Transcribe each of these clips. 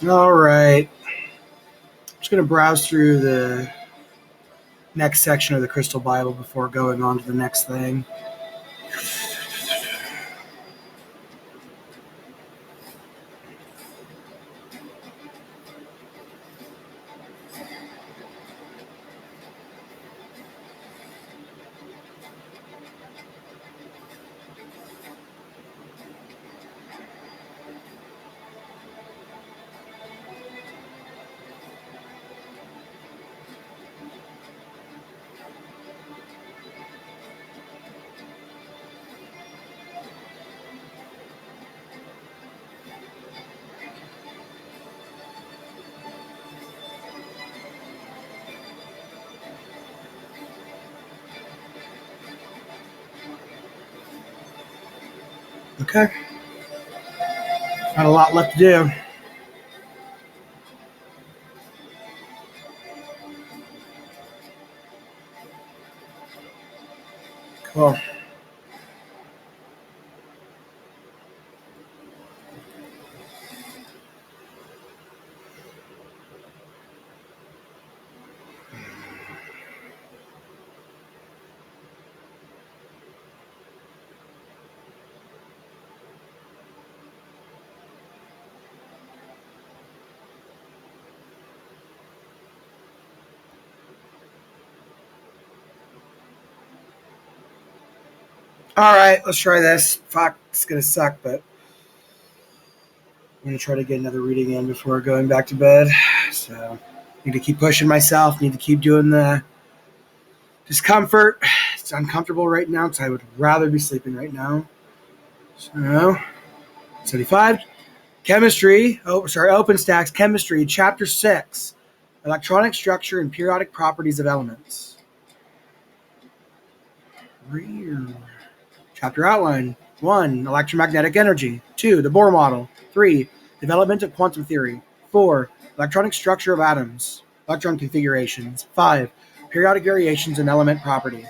All right. I'm just going to browse through the next section of the Crystal Bible before going on to the next thing. Okay. Got a lot left to do. Cool. All right, let's try this. Fuck, it's going to suck, but I'm going to try to get another reading in before going back to bed. So, need to keep pushing myself. Need to keep doing the discomfort. It's uncomfortable right now because I would rather be sleeping right now. So, 75. OpenStax Chemistry, Chapter 6, Electronic Structure and Periodic Properties of Elements. Chapter outline. 1. Electromagnetic energy. 2. The Bohr model. 3. Development of quantum theory. 4. Electronic structure of atoms. Electron configurations. 5. Periodic variations in element properties.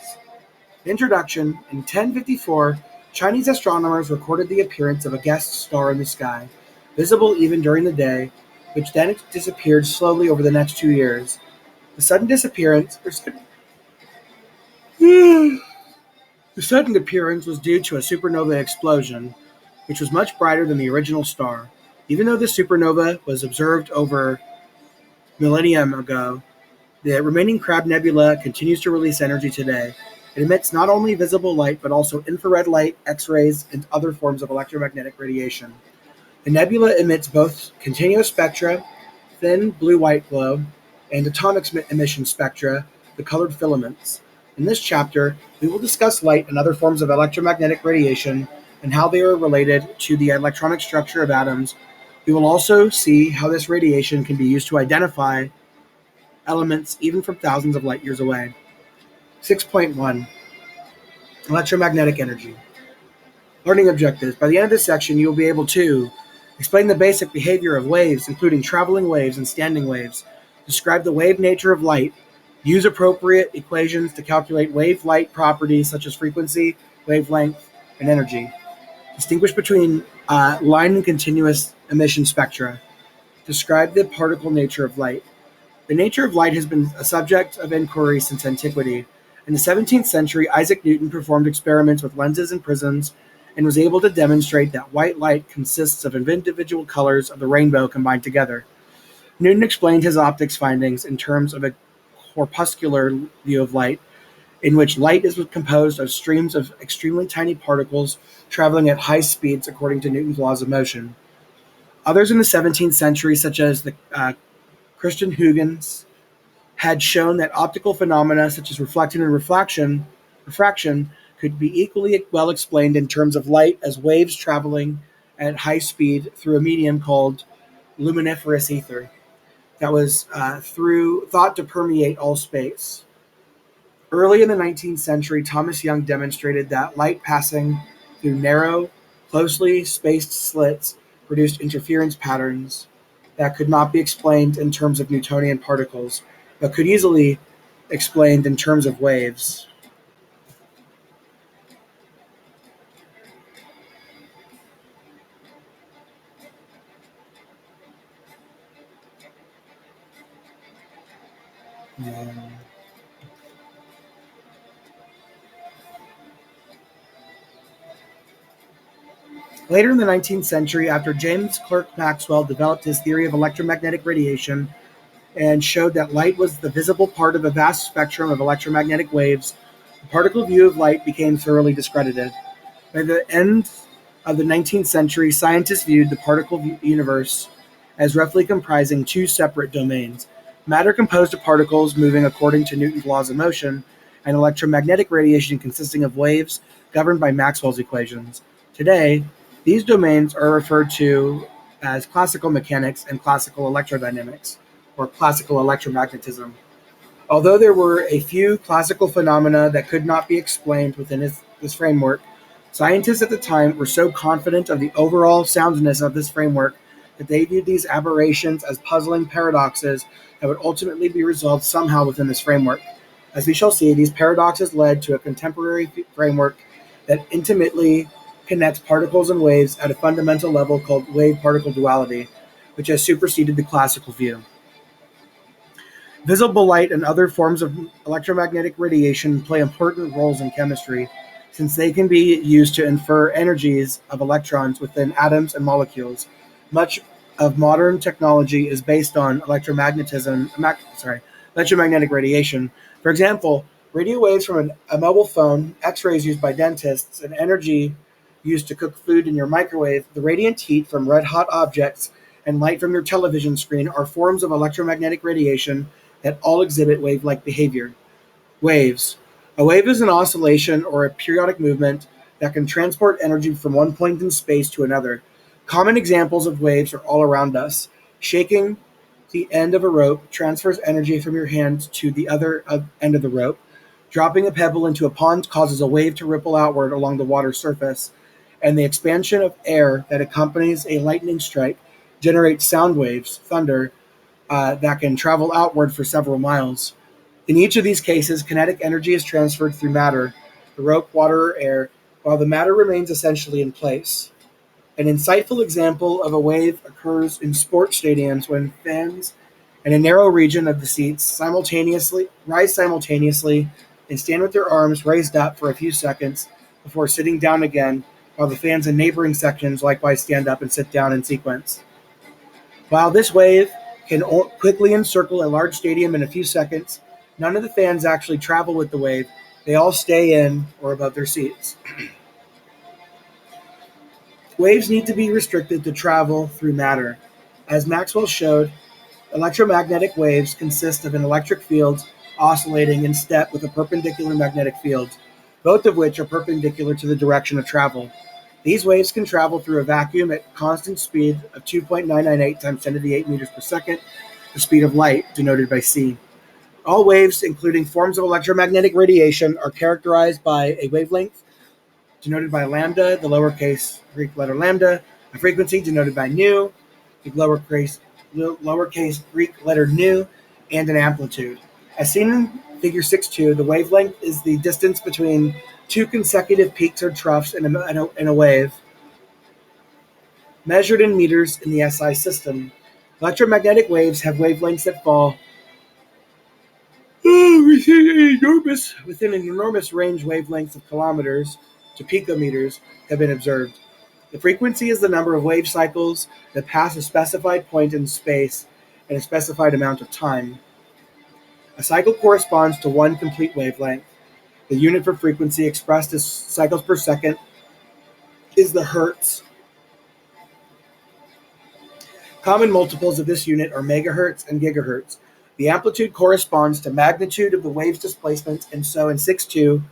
Introduction. In 1054, Chinese astronomers recorded the appearance of a guest star in the sky, visible even during the day, which then disappeared slowly over the next 2 years. The sudden disappearance The sudden appearance was due to a supernova explosion, which was much brighter than the original star. Even though the supernova was observed over millennium ago, the remaining Crab Nebula continues to release energy today. It emits not only visible light, but also infrared light, X-rays, and other forms of electromagnetic radiation. The nebula emits both continuous spectra, thin blue-white glow, and atomic emission spectra, the colored filaments. In this chapter, we will discuss light and other forms of electromagnetic radiation and how they are related to the electronic structure of atoms. We will also see how this radiation can be used to identify elements even from thousands of light years away. 6.1 Electromagnetic Energy. Learning objectives. By the end of this section, you will be able to explain the basic behavior of waves, including traveling waves and standing waves, describe the wave nature of light, use appropriate equations to calculate wave-light properties such as frequency, wavelength, and energy, distinguish between line and continuous emission spectra, describe the particle nature of light. The nature of light has been a subject of inquiry since antiquity. In the 17th century, Isaac Newton performed experiments with lenses and prisms and was able to demonstrate that white light consists of individual colors of the rainbow combined together. Newton explained his optics findings in terms of a corpuscular view of light, in which light is composed of streams of extremely tiny particles traveling at high speeds according to Newton's laws of motion. Others in the 17th century, such as the Christian Huygens, had shown that optical phenomena such as reflection and refraction could be equally well explained in terms of light as waves traveling at high speed through a medium called luminiferous ether that was thought to permeate all space. Early in the 19th century, Thomas Young demonstrated that light passing through narrow, closely spaced slits produced interference patterns that could not be explained in terms of Newtonian particles, but could easily be explained in terms of waves. Um, Later in the 19th century, after James Clerk Maxwell developed his theory of electromagnetic radiation and showed that light was the visible part of a vast spectrum of electromagnetic waves, the particle view of light became thoroughly discredited. By the end of the 19th century, scientists viewed the particle universe as roughly comprising two separate domains: matter composed of particles moving according to Newton's laws of motion, and electromagnetic radiation consisting of waves governed by Maxwell's equations. Today, these domains are referred to as classical mechanics and classical electrodynamics, or classical electromagnetism. Although there were a few classical phenomena that could not be explained within this framework, scientists at the time were so confident of the overall soundness of this framework that they viewed these aberrations as puzzling paradoxes that would ultimately be resolved somehow within this framework. As we shall see, these paradoxes led to a contemporary framework that intimately connects particles and waves at a fundamental level called wave-particle duality, which has superseded the classical view. Visible light and other forms of electromagnetic radiation play important roles in chemistry, since they can be used to infer energies of electrons within atoms and molecules. Much of modern technology is based on electromagnetic radiation. For example, radio waves from a mobile phone, X-rays used by dentists, and energy used to cook food in your microwave, the radiant heat from red-hot objects, and light from your television screen are forms of electromagnetic radiation that all exhibit wave-like behavior. Waves. A wave is an oscillation or a periodic movement that can transport energy from one point in space to another. Common examples of waves are all around us. Shaking the end of a rope transfers energy from your hand to the other end of the rope. Dropping a pebble into a pond causes a wave to ripple outward along the water's surface. And the expansion of air that accompanies a lightning strike generates sound waves, thunder, that can travel outward for several miles. In each of these cases, kinetic energy is transferred through matter, the rope, water, or air, while the matter remains essentially in place. An insightful example of a wave occurs in sports stadiums when fans in a narrow region of the seats rise simultaneously and stand with their arms raised up for a few seconds before sitting down again, while the fans in neighboring sections likewise stand up and sit down in sequence. While this wave can quickly encircle a large stadium in a few seconds, none of the fans actually travel with the wave. They all stay in or above their seats. Waves need to be restricted to travel through matter. As Maxwell showed, electromagnetic waves consist of an electric field oscillating in step with a perpendicular magnetic field, both of which are perpendicular to the direction of travel. These waves can travel through a vacuum at constant speed of 2.998 times 10 to the 8 meters per second, the speed of light, denoted by c. All waves, including forms of electromagnetic radiation, are characterized by a wavelength, denoted by lambda, the lowercase Greek letter lambda, a frequency, denoted by nu, the lowercase Greek letter nu, and an amplitude. As seen in Figure 6.2, the wavelength is the distance between two consecutive peaks or troughs in a wave, measured in meters in the SI system. Electromagnetic waves have wavelengths that fall within an enormous range. Wavelengths of kilometers to picometers have been observed. The frequency is the number of wave cycles that pass a specified point in space in a specified amount of time. A cycle corresponds to one complete wavelength. The unit for frequency, expressed as cycles per second, is the hertz. Common multiples of this unit are megahertz and gigahertz. The amplitude corresponds to magnitude of the wave's displacement, and so in 6.2,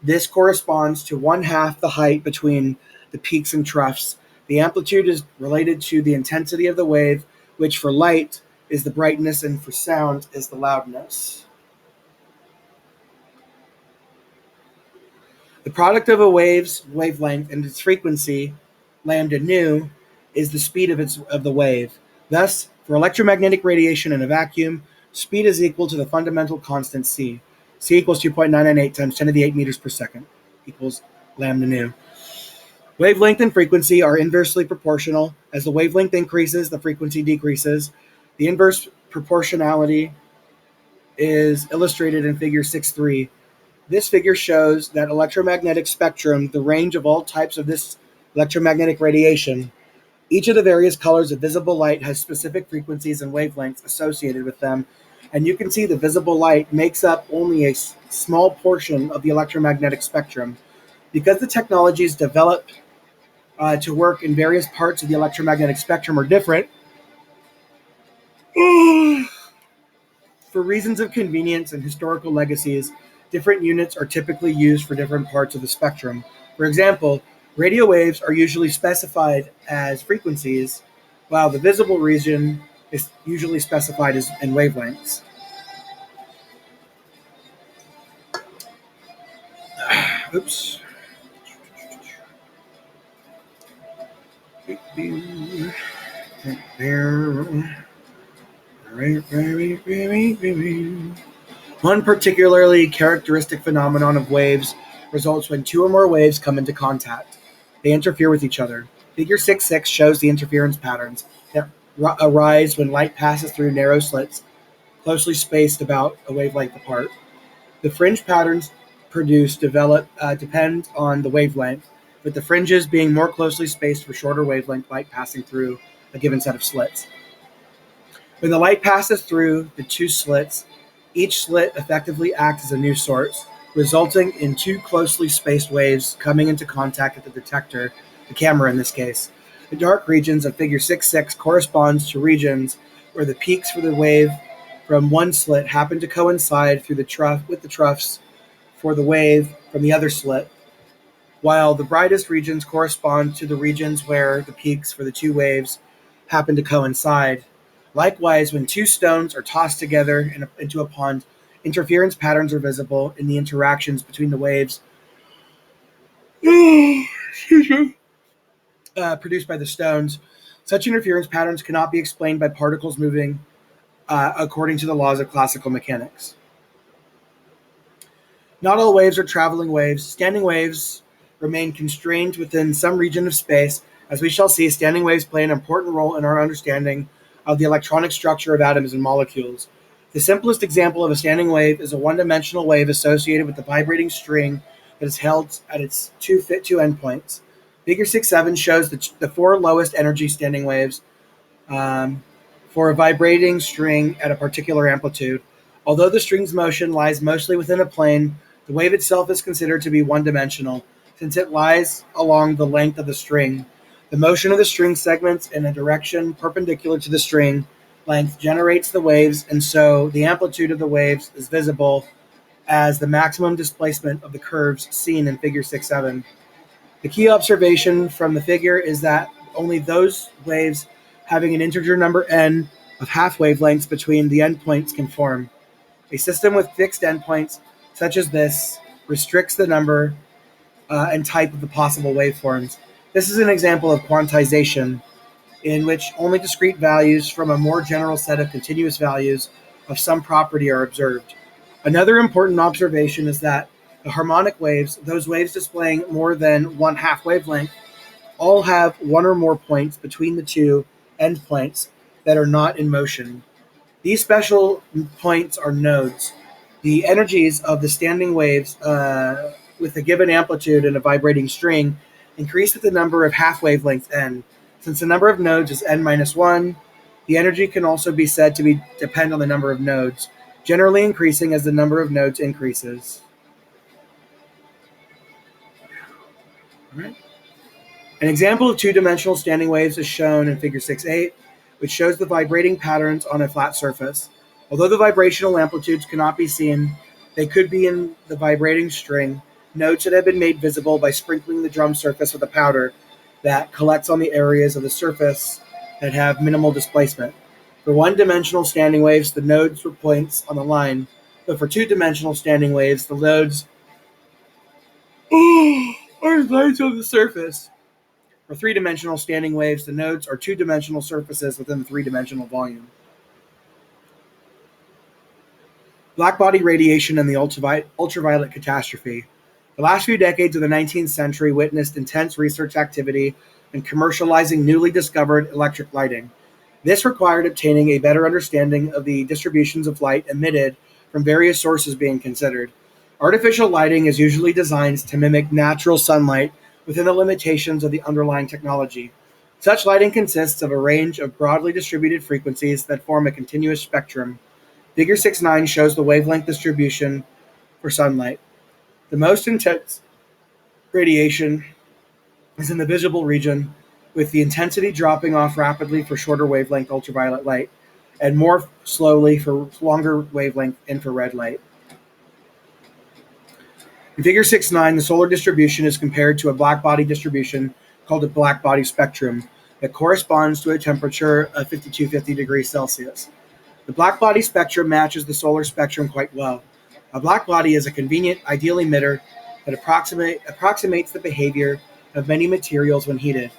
this corresponds to one-half the height between the peaks and troughs. The amplitude is related to the intensity of the wave, which for light is the brightness and for sound is the loudness. The product of a wave's wavelength and its frequency, lambda nu, is the speed of the wave. Thus, for electromagnetic radiation in a vacuum, speed is equal to the fundamental constant c. C equals 2.998 times 10 to the 8 meters per second equals lambda nu. Wavelength and frequency are inversely proportional. As the wavelength increases, the frequency decreases. The inverse proportionality is illustrated in Figure 6.3. This figure shows that electromagnetic spectrum, the range of all types of this electromagnetic radiation. Each of the various colors of visible light has specific frequencies and wavelengths associated with them, and you can see the visible light makes up only a small portion of the electromagnetic spectrum. Because the technologies developed to work in various parts of the electromagnetic spectrum are different, for reasons of convenience and historical legacies, different units are typically used for different parts of the spectrum. For example, radio waves are usually specified as frequencies, while the visible region is usually specified as in wavelengths. Oops. One particularly characteristic phenomenon of waves results when two or more waves come into contact. They interfere with each other. Figure 6.6 shows the interference patterns that arise when light passes through narrow slits closely spaced about a wavelength apart. The fringe patterns produced depend on the wavelength, with the fringes being more closely spaced for shorter wavelength light passing through a given set of slits. When the light passes through the two slits, each slit effectively acts as a new source, resulting in two closely spaced waves coming into contact with the detector, the camera in this case. The dark regions of Figure 6.6 corresponds to regions where the peaks for the wave from one slit happen to coincide through with the troughs for the wave from the other slit, while the brightest regions correspond to the regions where the peaks for the two waves happen to coincide. Likewise, when two stones are tossed together into a pond, interference patterns are visible in the interactions between the waves produced by the stones. Such interference patterns cannot be explained by particles moving according to the laws of classical mechanics. Not all waves are traveling waves. Standing waves remain constrained within some region of space. As we shall see, standing waves play an important role in our understanding of the electronic structure of atoms and molecules. The simplest example of a standing wave is a one-dimensional wave associated with a vibrating string that is held at its two endpoints. Figure 6.7 shows the four lowest energy standing waves for a vibrating string at a particular amplitude. Although the string's motion lies mostly within a plane, the wave itself is considered to be one-dimensional, since it lies along the length of the string. The motion of the string segments in a direction perpendicular to the string length generates the waves, and so the amplitude of the waves is visible as the maximum displacement of the curves seen in Figure 6.7. The key observation from the figure is that only those waves having an integer number n of half wavelengths between the endpoints can form. A system with fixed endpoints, such as this, restricts the number and type of the possible waveforms. This is an example of quantization, in which only discrete values from a more general set of continuous values of some property are observed. Another important observation is that the harmonic waves, those waves displaying more than one half wavelength, all have one or more points between the two endpoints that are not in motion. These special points are nodes. The energies of the standing waves with a given amplitude and a vibrating string increase with the number of half wavelengths n. Since the number of nodes is n minus 1, the energy can also be said to depend on the number of nodes, generally increasing as the number of nodes increases. All right. An example of two-dimensional standing waves is shown in Figure 6.8, which shows the vibrating patterns on a flat surface. Although the vibrational amplitudes cannot be seen, they could be in the vibrating string, nodes that have been made visible by sprinkling the drum surface with a powder that collects on the areas of the surface that have minimal displacement. For one-dimensional standing waves, the nodes were points on the line, but for two-dimensional standing waves, the nodes are lines on the surface. For three-dimensional standing waves, the nodes are two-dimensional surfaces within the three-dimensional volume. Blackbody radiation and the ultraviolet catastrophe. The last few decades of the 19th century witnessed intense research activity in commercializing newly discovered electric lighting. This required obtaining a better understanding of the distributions of light emitted from various sources being considered. Artificial lighting is usually designed to mimic natural sunlight within the limitations of the underlying technology. Such lighting consists of a range of broadly distributed frequencies that form a continuous spectrum. Figure 6.9 shows the wavelength distribution for sunlight. The most intense radiation is in the visible region, with the intensity dropping off rapidly for shorter wavelength ultraviolet light and more slowly for longer wavelength infrared light. In Figure 6.9, the solar distribution is compared to a blackbody distribution called a blackbody spectrum that corresponds to a temperature of 5250 degrees Celsius. The blackbody spectrum matches the solar spectrum quite well. A blackbody is a convenient, ideal emitter that approximates the behavior of many materials when heated.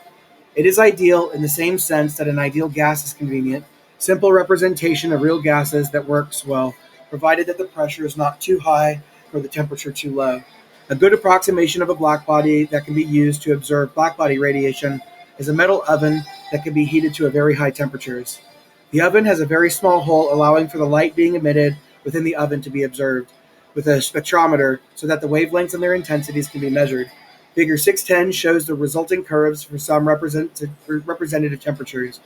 It is ideal in the same sense that an ideal gas is convenient, simple representation of real gases that works well, provided that the pressure is not too high or the temperature too low. A good approximation of a blackbody that can be used to observe blackbody radiation is a metal oven that can be heated to very high temperatures. The oven has a very small hole allowing for the light being emitted within the oven to be observed, with a spectrometer so that the wavelengths and their intensities can be measured. Figure 6.10 shows the resulting curves for some representative temperatures.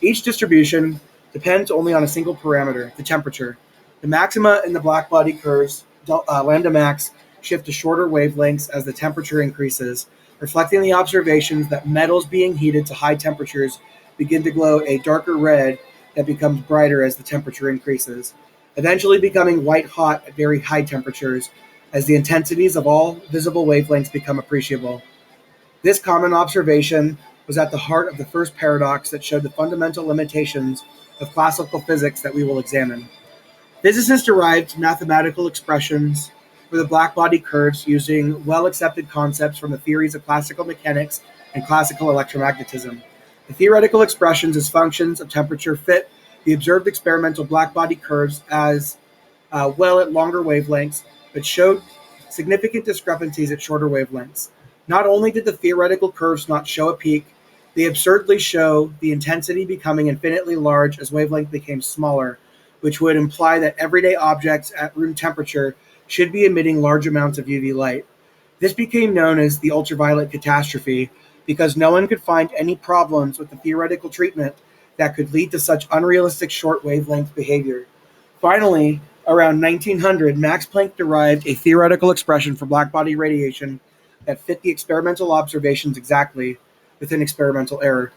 Each distribution depends only on a single parameter, the temperature. The maxima in the blackbody curves, lambda max, shift to shorter wavelengths as the temperature increases, reflecting the observations that metals being heated to high temperatures begin to glow a darker red that becomes brighter as the temperature increases, eventually becoming white hot at very high temperatures as the intensities of all visible wavelengths become appreciable. This common observation was at the heart of the first paradox that showed the fundamental limitations of classical physics that we will examine. Physicists derived mathematical expressions for the blackbody curves using well-accepted concepts from the theories of classical mechanics and classical electromagnetism. The theoretical expressions as functions of temperature fit the observed experimental blackbody curves as well at longer wavelengths, but showed significant discrepancies at shorter wavelengths. Not only did the theoretical curves not show a peak, they absurdly show the intensity becoming infinitely large as wavelength became smaller, which would imply that everyday objects at room temperature should be emitting large amounts of UV light. This became known as the ultraviolet catastrophe because no one could find any problems with the theoretical treatment that could lead to such unrealistic short wavelength behavior. Finally, around 1900, Max Planck derived a theoretical expression for blackbody radiation that fit the experimental observations exactly within experimental error.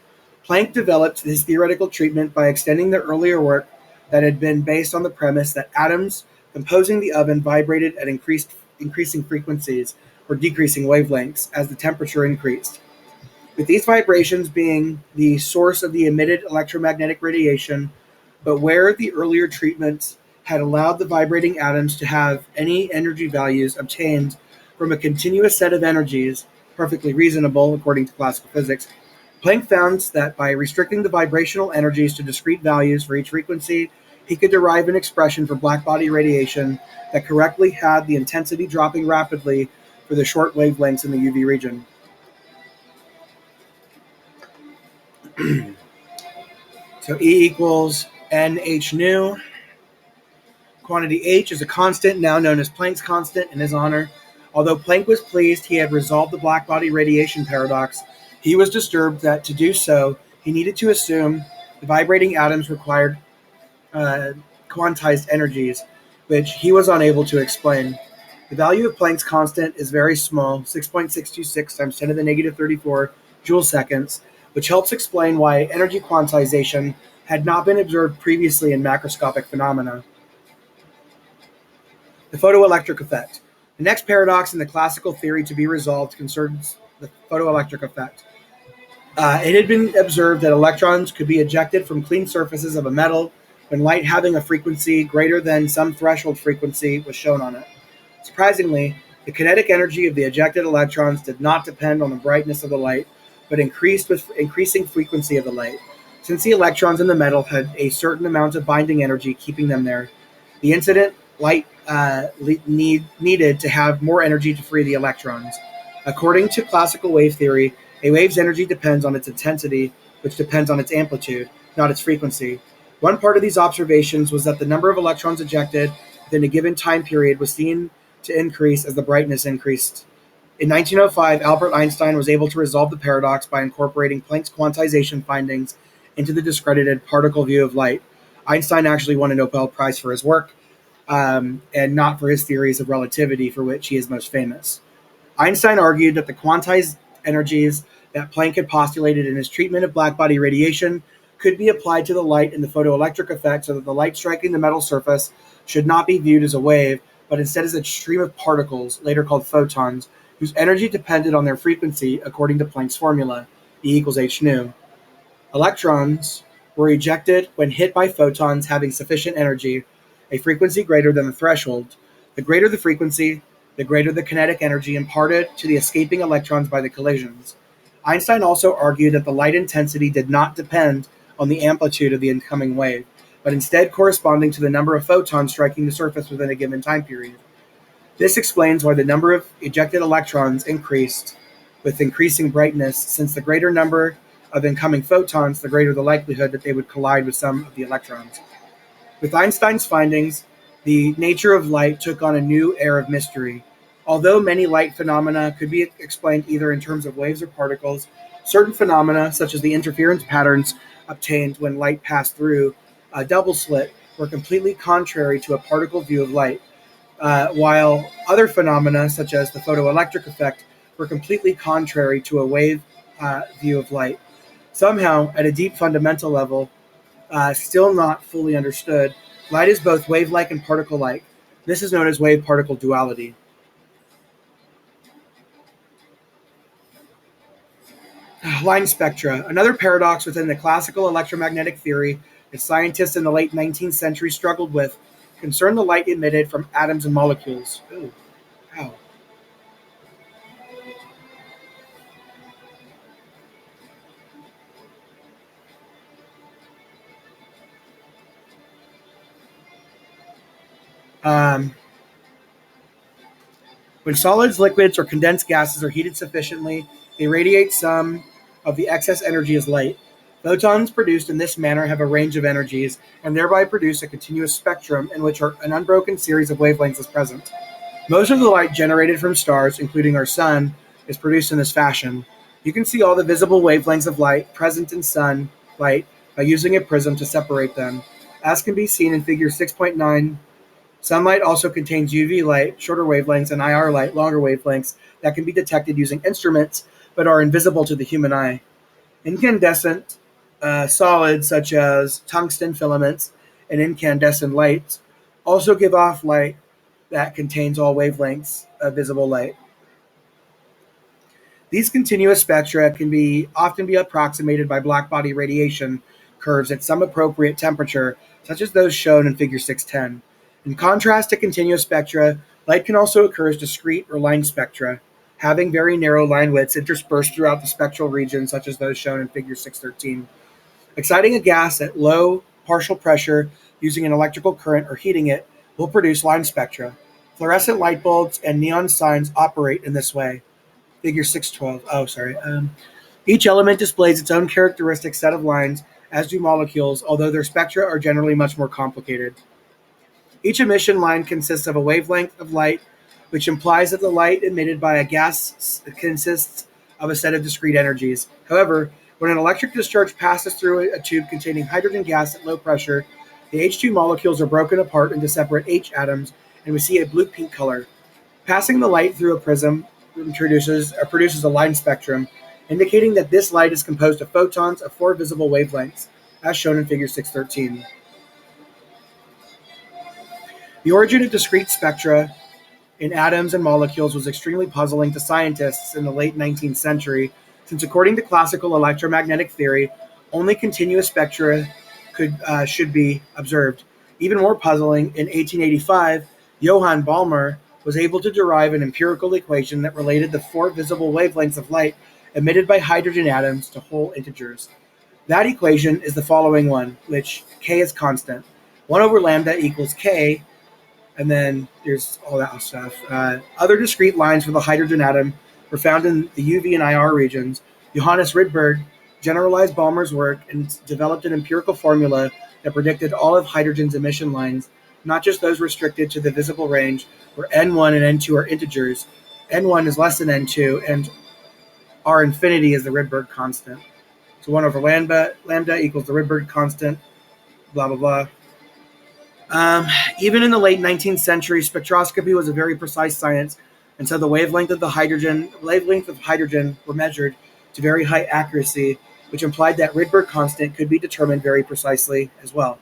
Planck developed his theoretical treatment by extending the earlier work that had been based on the premise that atoms composing the oven vibrated at increasing frequencies or decreasing wavelengths as the temperature increased, with these vibrations being the source of the emitted electromagnetic radiation, but where the earlier treatments had allowed the vibrating atoms to have any energy values obtained from a continuous set of energies, perfectly reasonable according to classical physics, Planck found that by restricting the vibrational energies to discrete values for each frequency, he could derive an expression for blackbody radiation that correctly had the intensity dropping rapidly for the short wavelengths in the UV region. So E equals NH nu. Quantity H is a constant, now known as Planck's constant, in his honor. Although Planck was pleased he had resolved the blackbody radiation paradox, he was disturbed that to do so, he needed to assume the vibrating atoms required quantized energies, which he was unable to explain. The value of Planck's constant is very small, 6.626 times 10 to the negative 34 joule seconds, which helps explain why energy quantization had not been observed previously in macroscopic phenomena. The photoelectric effect. The next paradox in the classical theory to be resolved concerns the photoelectric effect. It had been observed that electrons could be ejected from clean surfaces of a metal when light having a frequency greater than some threshold frequency was shown on it. Surprisingly, the kinetic energy of the ejected electrons did not depend on the brightness of the light, but increased with increasing frequency of the light. Since the electrons in the metal had a certain amount of binding energy keeping them there, the incident light needed to have more energy to free the electrons. According to classical wave theory, a wave's energy depends on its intensity, which depends on its amplitude, not its frequency. One part of these observations was that the number of electrons ejected within a given time period was seen to increase as the brightness increased. In 1905, Albert Einstein was able to resolve the paradox by incorporating Planck's quantization findings into the discredited particle view of light. Einstein actually won a Nobel Prize for his work, and not for his theories of relativity, for which he is most famous. Einstein argued that the quantized energies that Planck had postulated in his treatment of blackbody radiation could be applied to the light in the photoelectric effect so that the light striking the metal surface should not be viewed as a wave, but instead as a stream of particles, later called photons, whose energy depended on their frequency according to Planck's formula, E equals h nu. Electrons were ejected when hit by photons having sufficient energy, a frequency greater than the threshold. The greater the frequency, the greater the kinetic energy imparted to the escaping electrons by the collisions. Einstein also argued that the light intensity did not depend on the amplitude of the incoming wave, but instead corresponding to the number of photons striking the surface within a given time period. This explains why the number of ejected electrons increased with increasing brightness, since the greater number of incoming photons, the greater the likelihood that they would collide with some of the electrons. With Einstein's findings, the nature of light took on a new air of mystery. Although many light phenomena could be explained either in terms of waves or particles, certain phenomena, such as the interference patterns obtained when light passed through a double slit, were completely contrary to a particle view of light, while other phenomena, such as the photoelectric effect, were completely contrary to a wave view of light. Somehow, at a deep fundamental level, still not fully understood, light is both wave-like and particle-like. This is known as wave-particle duality. Line spectra. Another paradox within the classical electromagnetic theory that scientists in the late 19th century struggled with concerned the light emitted from atoms and molecules. Ooh, wow. Um, when solids, liquids, or condensed gases are heated sufficiently, they radiate some of the excess energy as light. Photons produced in this manner have a range of energies and thereby produce a continuous spectrum in which an unbroken series of wavelengths is present. Most of the light generated from stars, including our sun, is produced in this fashion. You can see all the visible wavelengths of light present in sun light by using a prism to separate them. As can be seen in figure 6.9, sunlight also contains UV light, shorter wavelengths, and IR light, longer wavelengths, that can be detected using instruments but are invisible to the human eye. Incandescent solids such as tungsten filaments and incandescent lights also give off light that contains all wavelengths of visible light. These continuous spectra can often be approximated by blackbody radiation curves at some appropriate temperature, such as those shown in figure 610. In contrast to continuous spectra, light can also occur as discrete or line spectra, having very narrow line widths interspersed throughout the spectral region, such as those shown in figure 613. Exciting a gas at low partial pressure using an electrical current or heating it will produce line spectra. Fluorescent light bulbs and neon signs operate in this way. Figure 612. Each element displays its own characteristic set of lines, as do molecules, although their spectra are generally much more complicated. Each emission line consists of a wavelength of light, which implies that the light emitted by a gas consists of a set of discrete energies. However, when an electric discharge passes through a tube containing hydrogen gas at low pressure, the H2 molecules are broken apart into separate H atoms, and we see a blue-pink color. Passing the light through a prism produces a line spectrum, indicating that this light is composed of photons of 4 visible wavelengths, as shown in figure 613. The origin of discrete spectra in atoms and molecules was extremely puzzling to scientists in the late 19th century, since according to classical electromagnetic theory, only continuous spectra should be observed. Even more puzzling, in 1885, Johann Balmer was able to derive an empirical equation that related the 4 visible wavelengths of light emitted by hydrogen atoms to whole integers. That equation is the following one, which k is constant. 1 over lambda equals k, and then there's all that stuff. Other discrete lines for the hydrogen atom were found in the UV and IR regions. Johannes Rydberg generalized Balmer's work and developed an empirical formula that predicted all of hydrogen's emission lines not just those restricted to the visible range where n1 and n2 are integers. n1 is less than n2, and r infinity is the Rydberg constant. So 1 over lambda equals the Rydberg constant, blah, blah, blah. Even in the late 19th century, spectroscopy was a very precise science, and so the wavelength of hydrogen were measured to very high accuracy, which implied that Rydberg constant could be determined very precisely as well.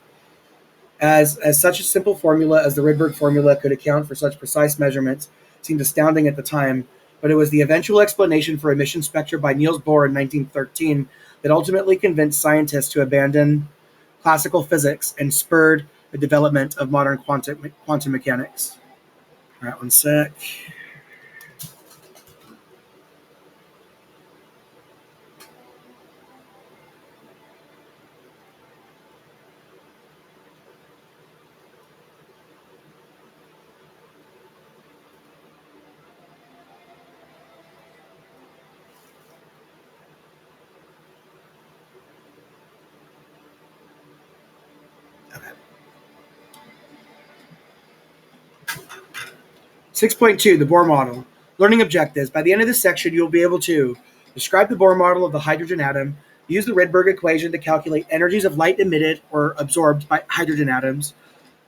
As such a simple formula as the Rydberg formula could account for such precise measurements seemed astounding at the time, but it was the eventual explanation for emission spectra by Niels Bohr in 1913 that ultimately convinced scientists to abandon classical physics and spurred the development of modern quantum mechanics. All right, one sec. Okay. 6.2, the Bohr model. Learning objectives. By the end of this section, you'll be able to describe the Bohr model of the hydrogen atom, use the Rydberg equation to calculate energies of light emitted or absorbed by hydrogen atoms.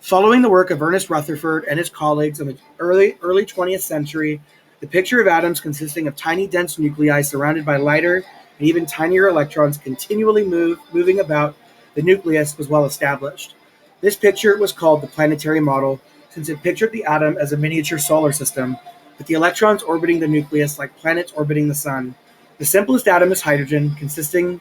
Following the work of Ernest Rutherford and his colleagues in the early 20th century, the picture of atoms consisting of tiny dense nuclei surrounded by lighter and even tinier electrons continually moving about the nucleus was well established. This picture was called the planetary model, since it pictured the atom as a miniature solar system, with the electrons orbiting the nucleus like planets orbiting the sun. The simplest atom is hydrogen, consisting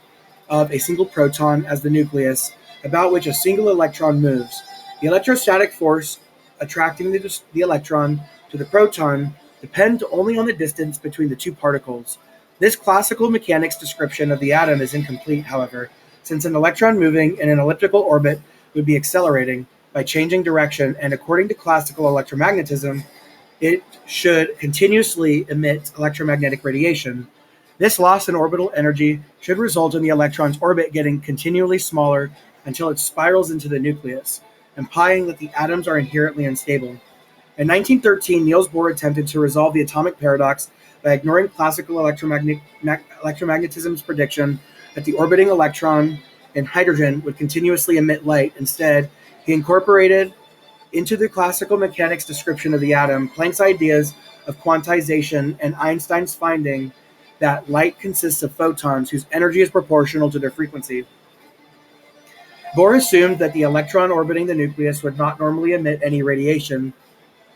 of a single proton as the nucleus, about which a single electron moves. The electrostatic force attracting the electron to the proton depends only on the distance between the two particles. This classical mechanics description of the atom is incomplete, however, since an electron moving in an elliptical orbit would be accelerating by changing direction, and according to classical electromagnetism, it should continuously emit electromagnetic radiation. This loss in orbital energy should result in the electron's orbit getting continually smaller until it spirals into the nucleus, implying that the atoms are inherently unstable. In 1913, Niels Bohr attempted to resolve the atomic paradox by ignoring classical electromagnetism's prediction that the orbiting electron in hydrogen would continuously emit light. Instead, he incorporated into the classical mechanics description of the atom Planck's ideas of quantization and Einstein's finding that light consists of photons whose energy is proportional to their frequency. Bohr assumed that the electron orbiting the nucleus would not normally emit any radiation,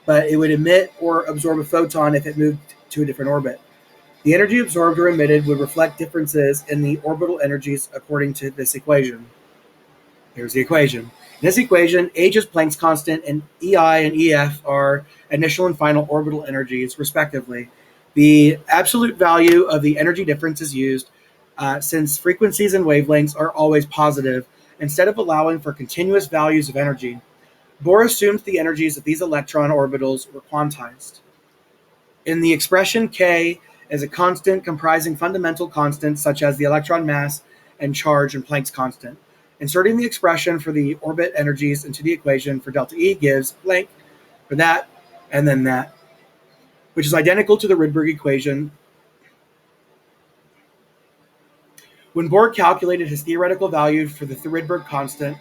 but it would emit or absorb a photon if it moved to a different orbit. The energy absorbed or emitted would reflect differences in the orbital energies according to this equation. Here's the equation. In this equation, h is Planck's constant, and EI and EF are initial and final orbital energies, respectively. The absolute value of the energy difference is used since frequencies and wavelengths are always positive, instead of allowing for continuous values of energy. Bohr assumed the energies of these electron orbitals were quantized. In the expression, K is a constant comprising fundamental constants such as the electron mass and charge and Planck's constant. Inserting the expression for the orbit energies into the equation for delta E gives blank for that and then that, which is identical to the Rydberg equation. When Bohr calculated his theoretical value for the Rydberg constant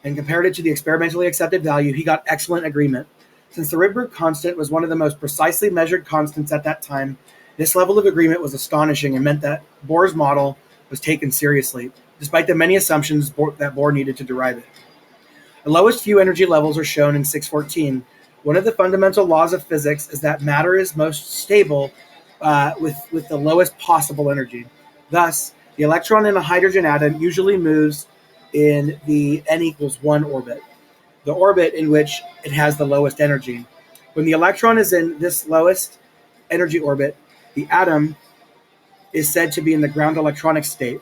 and compared it to the experimentally accepted value, he got excellent agreement. Since the Rydberg constant was one of the most precisely measured constants at that time, this level of agreement was astonishing and meant that Bohr's model was taken seriously, despite the many assumptions that Bohr needed to derive it. The lowest few energy levels are shown in 614. One of the fundamental laws of physics is that matter is most stable with the lowest possible energy. Thus, the electron in a hydrogen atom usually moves in the n equals 1 orbit, the orbit in which it has the lowest energy. When the electron is in this lowest energy orbit, the atom is said to be in the ground electronic state.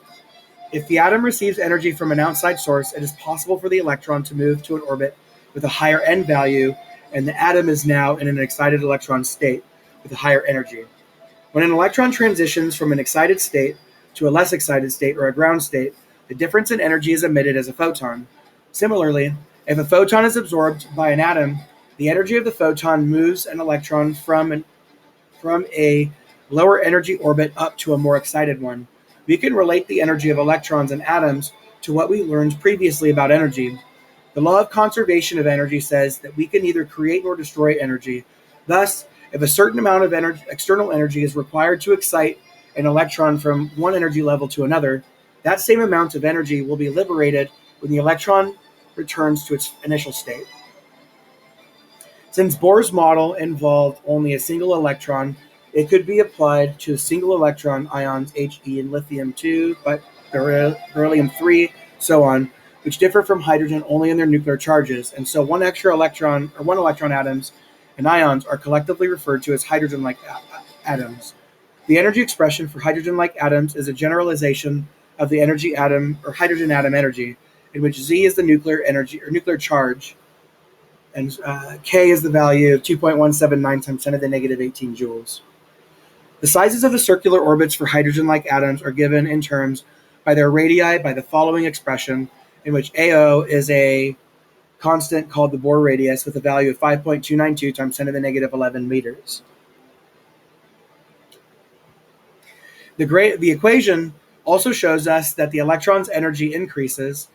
If the atom receives energy from an outside source, it is possible for the electron to move to an orbit with a higher n value, and the atom is now in an excited electron state with a higher energy. When an electron transitions from an excited state to a less excited state or a ground state, the difference in energy is emitted as a photon. Similarly, If a photon is absorbed by an atom, the energy of the photon moves an electron from a lower energy orbit up to a more excited one. We can relate the energy of electrons and atoms to what we learned previously about energy. The law of conservation of energy says that we can neither create nor destroy energy. Thus, if a certain amount of external energy is required to excite an electron from one energy level to another, that same amount of energy will be liberated when the electron returns to its initial state. Since Bohr's model involved only a single electron, it could be applied to single electron ions He and lithium 2, but beryllium 3, so on, which differ from hydrogen only in their nuclear charges, and so one electron atoms and ions are collectively referred to as hydrogen-like atoms. The energy expression for hydrogen-like atoms is a generalization of the energy atom or hydrogen atom energy, in which Z is the nuclear energy or nuclear charge, and K is the value of 2.179 times 10 to the negative 18 joules. The sizes of the circular orbits for hydrogen-like atoms are given in terms by their radii by the following expression, in which AO is a constant called the Bohr radius with a value of 5.292 times 10 to the negative 11 meters. The equation also shows us that the electron's energy increases.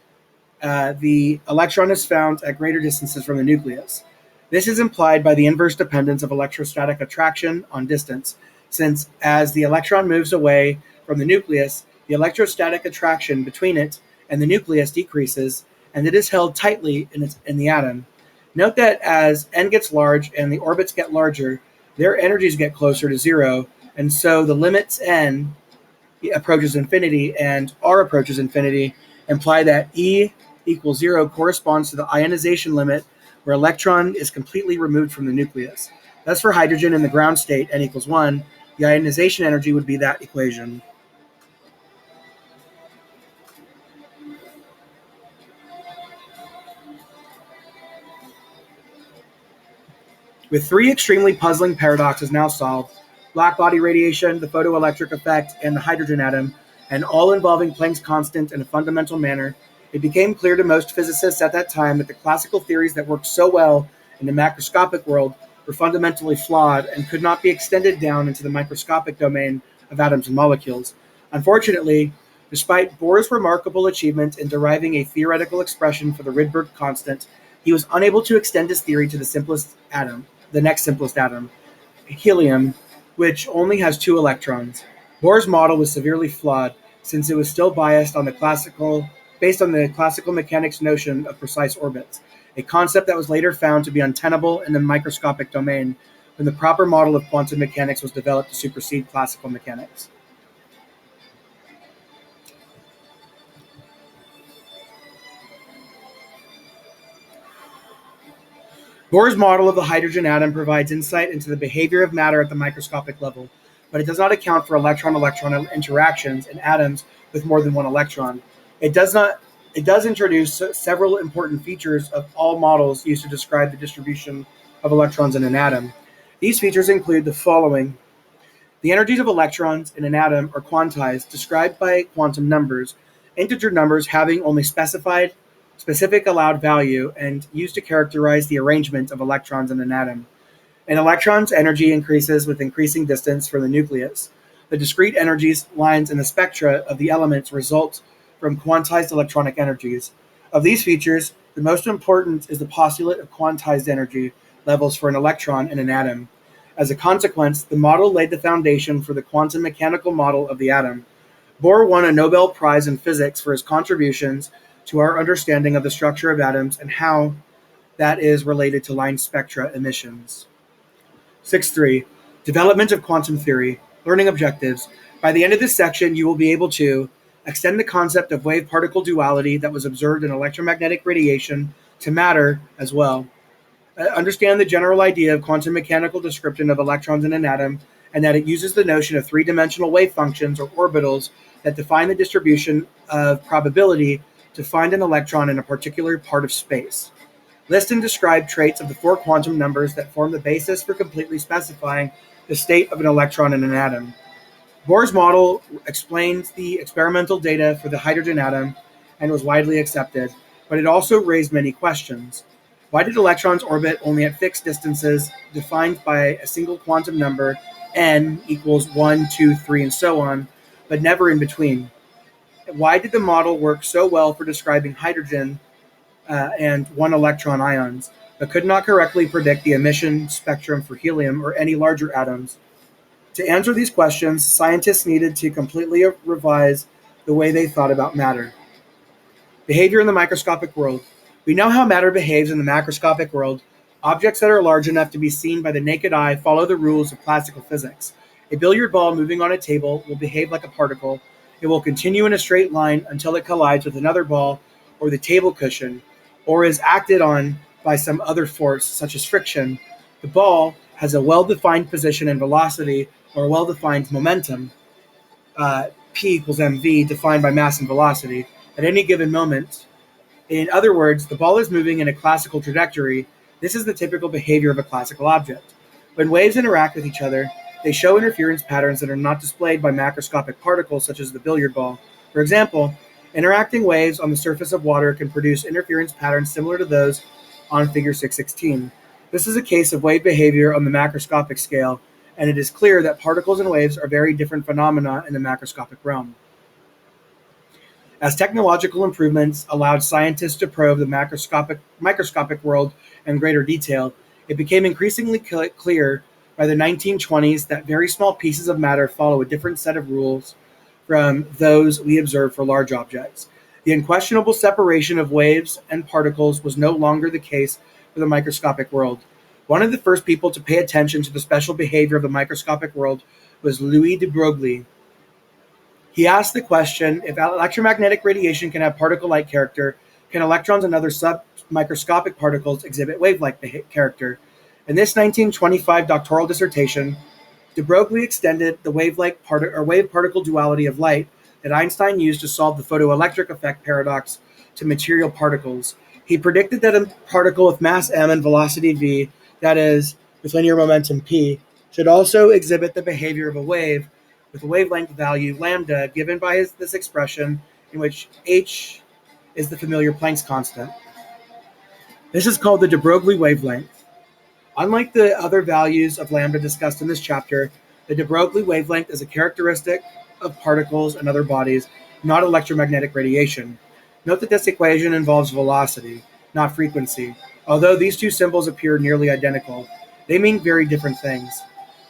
The electron is found at greater distances from the nucleus. This is implied by the inverse dependence of electrostatic attraction on distance, since as the electron moves away from the nucleus, the electrostatic attraction between it and the nucleus decreases, and it is held tightly in the atom. Note that as n gets large and the orbits get larger, their energies get closer to zero, and so the limits n approaches infinity and r approaches infinity imply that E equals 0 corresponds to the ionization limit where electron is completely removed from the nucleus. Thus, for hydrogen in the ground state, n equals 1, the ionization energy would be that equation. With three extremely puzzling paradoxes now solved, blackbody radiation, the photoelectric effect, and the hydrogen atom, and all involving Planck's constant in a fundamental manner, it became clear to most physicists at that time that the classical theories that worked so well in the macroscopic world were fundamentally flawed and could not be extended down into the microscopic domain of atoms and molecules. Unfortunately, despite Bohr's remarkable achievement in deriving a theoretical expression for the Rydberg constant, he was unable to extend his theory to the next simplest atom, helium, which only has 2 electrons. Bohr's model was severely flawed, since it was still based on the classical mechanics notion of precise orbits, a concept that was later found to be untenable in the microscopic domain when the proper model of quantum mechanics was developed to supersede classical mechanics. Bohr's model of the hydrogen atom provides insight into the behavior of matter at the microscopic level, but it does not account for electron-electron interactions in atoms with more than one electron. It does introduce several important features of all models used to describe the distribution of electrons in an atom. These features include the following. The energies of electrons in an atom are quantized, described by quantum numbers, integer numbers having only specific allowed value and used to characterize the arrangement of electrons in an atom. An electron's energy increases with increasing distance from the nucleus. The discrete energies lines in the spectra of the elements result from quantized electronic energies. Of these features, the most important is the postulate of quantized energy levels for an electron in an atom. As a consequence, the model laid the foundation for the quantum mechanical model of the atom. Bohr won a Nobel Prize in Physics for his contributions to our understanding of the structure of atoms and how that is related to line spectra emissions. 6.3. Development of quantum theory. Learning objectives. By the end of this section, you will be able to extend the concept of wave-particle duality that was observed in electromagnetic radiation to matter as well. Understand the general idea of quantum mechanical description of electrons in an atom, and that it uses the notion of three-dimensional wave functions or orbitals that define the distribution of probability to find an electron in a particular part of space. List and describe traits of the 4 quantum numbers that form the basis for completely specifying the state of an electron in an atom. Bohr's model explains the experimental data for the hydrogen atom and was widely accepted. but it also raised many questions. Why did electrons orbit only at fixed distances defined by a single quantum number, n equals 1, 2, 3, and so on, but never in between? Why did the model work so well for describing hydrogen and one electron ions, but could not correctly predict the emission spectrum for helium or any larger atoms? To answer these questions, scientists needed to completely revise the way they thought about matter. Behavior in the microscopic world. We know how matter behaves in the macroscopic world. Objects that are large enough to be seen by the naked eye follow the rules of classical physics. A billiard ball moving on a table will behave like a particle. It will continue in a straight line until it collides with another ball or the table cushion, or is acted on by some other force, such as friction. The ball has a well-defined position and velocity, or a well-defined momentum, P equals mv, defined by mass and velocity, at any given moment. In other words, the ball is moving in a classical trajectory. This is the typical behavior of a classical object. When waves interact with each other, they show interference patterns that are not displayed by macroscopic particles such as the billiard ball. For example, interacting waves on the surface of water can produce interference patterns similar to those on figure 616. This is a case of wave behavior on the macroscopic scale, and it is clear that particles and waves are very different phenomena in the macroscopic realm. As technological improvements allowed scientists to probe the microscopic world in greater detail, it became increasingly clear by the 1920s that very small pieces of matter follow a different set of rules from those we observe for large objects. The unquestionable separation of waves and particles was no longer the case for the microscopic world. One of the first people to pay attention to the special behavior of the microscopic world was Louis de Broglie. He asked the question, if electromagnetic radiation can have particle-like character, can electrons and other submicroscopic particles exhibit wave-like character? In this 1925 doctoral dissertation, de Broglie extended the wave-particle duality of light that Einstein used to solve the photoelectric effect paradox to material particles. He predicted that a particle with mass m and velocity v, that is, with linear momentum p, should also exhibit the behavior of a wave with a wavelength value lambda given by this expression in which h is the familiar Planck's constant. This is called the de Broglie wavelength. Unlike the other values of lambda discussed in this chapter, the de Broglie wavelength is a characteristic of particles and other bodies, not electromagnetic radiation. Note that this equation involves velocity, not frequency. Although these two symbols appear nearly identical, they mean very different things.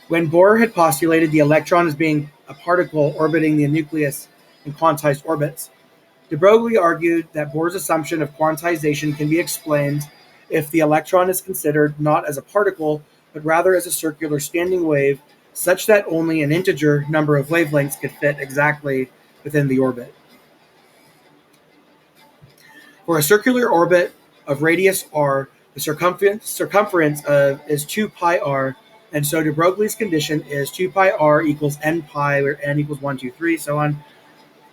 When Bohr had postulated the electron as being a particle orbiting the nucleus in quantized orbits, de Broglie argued that Bohr's assumption of quantization can be explained if the electron is considered not as a particle, but rather as a circular standing wave, such that only an integer number of wavelengths could fit exactly within the orbit. For a circular orbit of radius r, the circumference is 2 pi r, and so de Broglie's condition is 2 pi r equals n pi, where n equals 1, 2, 3, so on.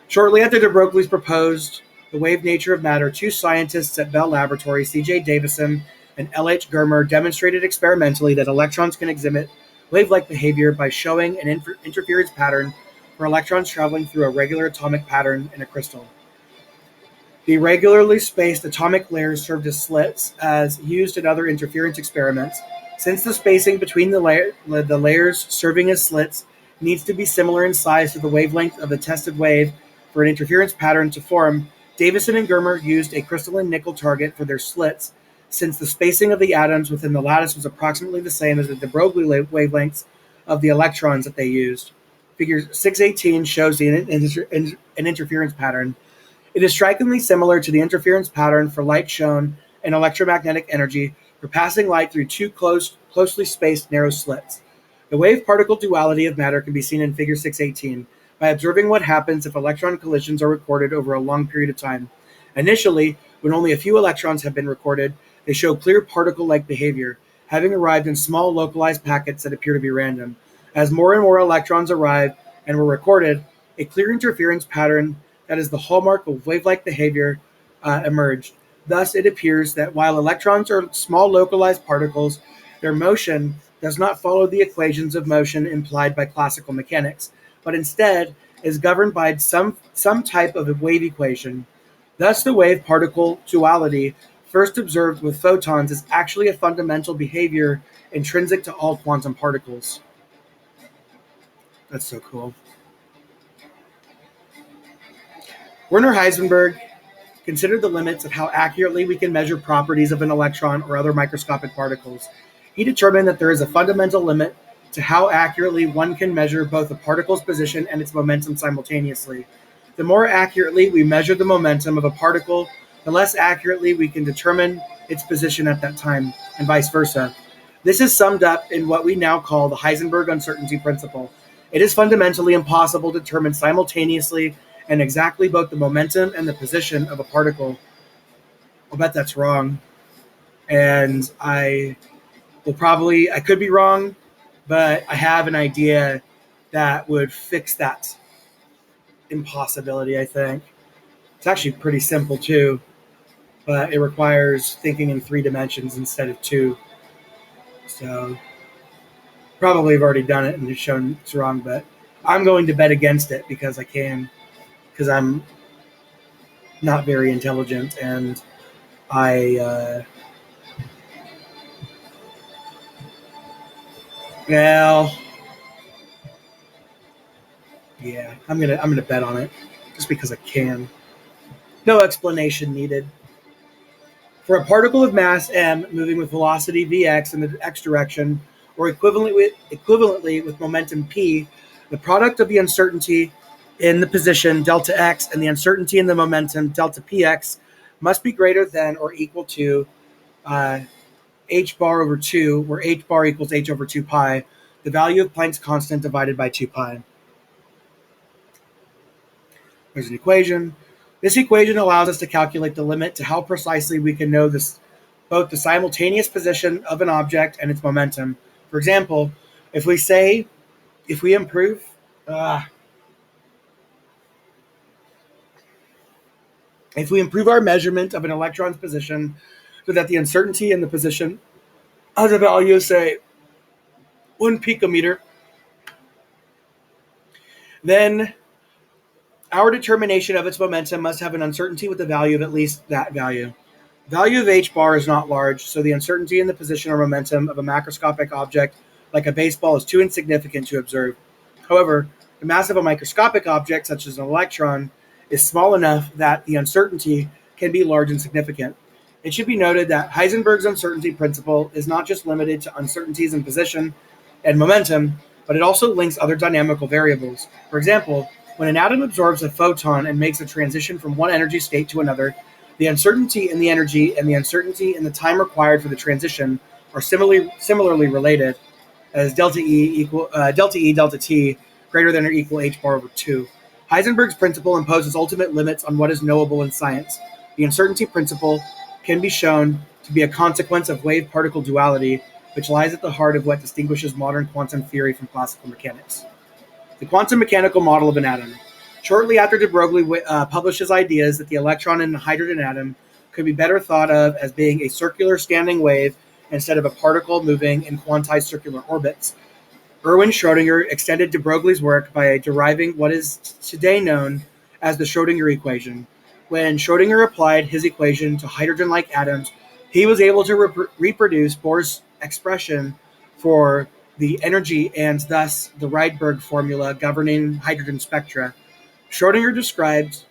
Shortly after de Broglie's proposed the wave nature of matter, two scientists at Bell Laboratory, C.J. Davison and L.H. Germer, demonstrated experimentally that electrons can exhibit wave-like behavior by showing an interference pattern for electrons traveling through a regular atomic pattern in a crystal. The regularly spaced atomic layers served as slits, as used in other interference experiments. Since the spacing between the layers serving as slits needs to be similar in size to the wavelength of the tested wave for an interference pattern to form, Davison and Germer used a crystalline nickel target for their slits, since the spacing of the atoms within the lattice was approximately the same as the de Broglie wavelengths of the electrons that they used. Figure 618 shows an interference pattern. It is strikingly similar to the interference pattern for light shown in electromagnetic energy for passing light through two closely spaced narrow slits. The wave-particle duality of matter can be seen in Figure 618 by observing what happens if electron collisions are recorded over a long period of time. Initially, when only a few electrons have been recorded, they show clear particle-like behavior, having arrived in small localized packets that appear to be random. As more and more electrons arrived and were recorded, a clear interference pattern that is the hallmark of wave-like behavior emerged. Thus, it appears that while electrons are small localized particles, their motion does not follow the equations of motion implied by classical mechanics, but instead is governed by some type of a wave equation. Thus, the wave-particle duality, first observed with photons, is actually a fundamental behavior intrinsic to all quantum particles. That's so cool. Werner Heisenberg considered the limits of how accurately we can measure properties of an electron or other microscopic particles. He determined that there is a fundamental limit to how accurately one can measure both a particle's position and its momentum simultaneously. The more accurately we measure the momentum of a particle, the less accurately we can determine its position at that time, and vice versa. This is summed up in what we now call the Heisenberg uncertainty principle. It is fundamentally impossible to determine simultaneously and exactly both the momentum and the position of a particle. I'll bet that's wrong. And I could be wrong, but I have an idea that would fix that impossibility, I think. It's actually pretty simple too, but it requires thinking in 3 dimensions instead of 2. So probably have already done it and just shown it's wrong, but I'm going to bet against it because I can, because I'm not very intelligent and I, well, yeah, I'm gonna bet on it just because I can. No explanation needed. For a particle of mass m moving with velocity vx in the x direction, or equivalently with momentum p, the product of the uncertainty in the position delta x and the uncertainty in the momentum delta px must be greater than or equal to h bar over 2, where h bar equals h over 2 pi, the value of Planck's constant divided by 2 pi. There's an equation. This equation allows us to calculate the limit to how precisely we can know both the simultaneous position of an object and its momentum. For example, if we improve our measurement of an electron's position so that the uncertainty in the position has a value, say, 1 picometer, then our determination of its momentum must have an uncertainty with a value of at least that value. The value of h bar is not large, so the uncertainty in the position or momentum of a macroscopic object like a baseball is too insignificant to observe. However, the mass of a microscopic object, such as an electron, is small enough that the uncertainty can be large and significant. It should be noted that Heisenberg's uncertainty principle is not just limited to uncertainties in position and momentum, but it also links other dynamical variables. For example, when an atom absorbs a photon and makes a transition from one energy state to another, the uncertainty in the energy and the uncertainty in the time required for the transition are similarly related, as delta E delta T greater than or equal h bar over 2. Heisenberg's principle imposes ultimate limits on what is knowable in science. The uncertainty principle can be shown to be a consequence of wave-particle duality, which lies at the heart of what distinguishes modern quantum theory from classical mechanics. The quantum mechanical model of an atom. Shortly after de Broglie published his ideas that the electron in the hydrogen atom could be better thought of as being a circular standing wave instead of a particle moving in quantized circular orbits, Erwin Schrödinger extended de Broglie's work by deriving what is today known as the Schrödinger equation. When Schrödinger applied his equation to hydrogen-like atoms, he was able to reproduce Bohr's expression for the energy and thus the Rydberg formula governing hydrogen spectra. Schrödinger described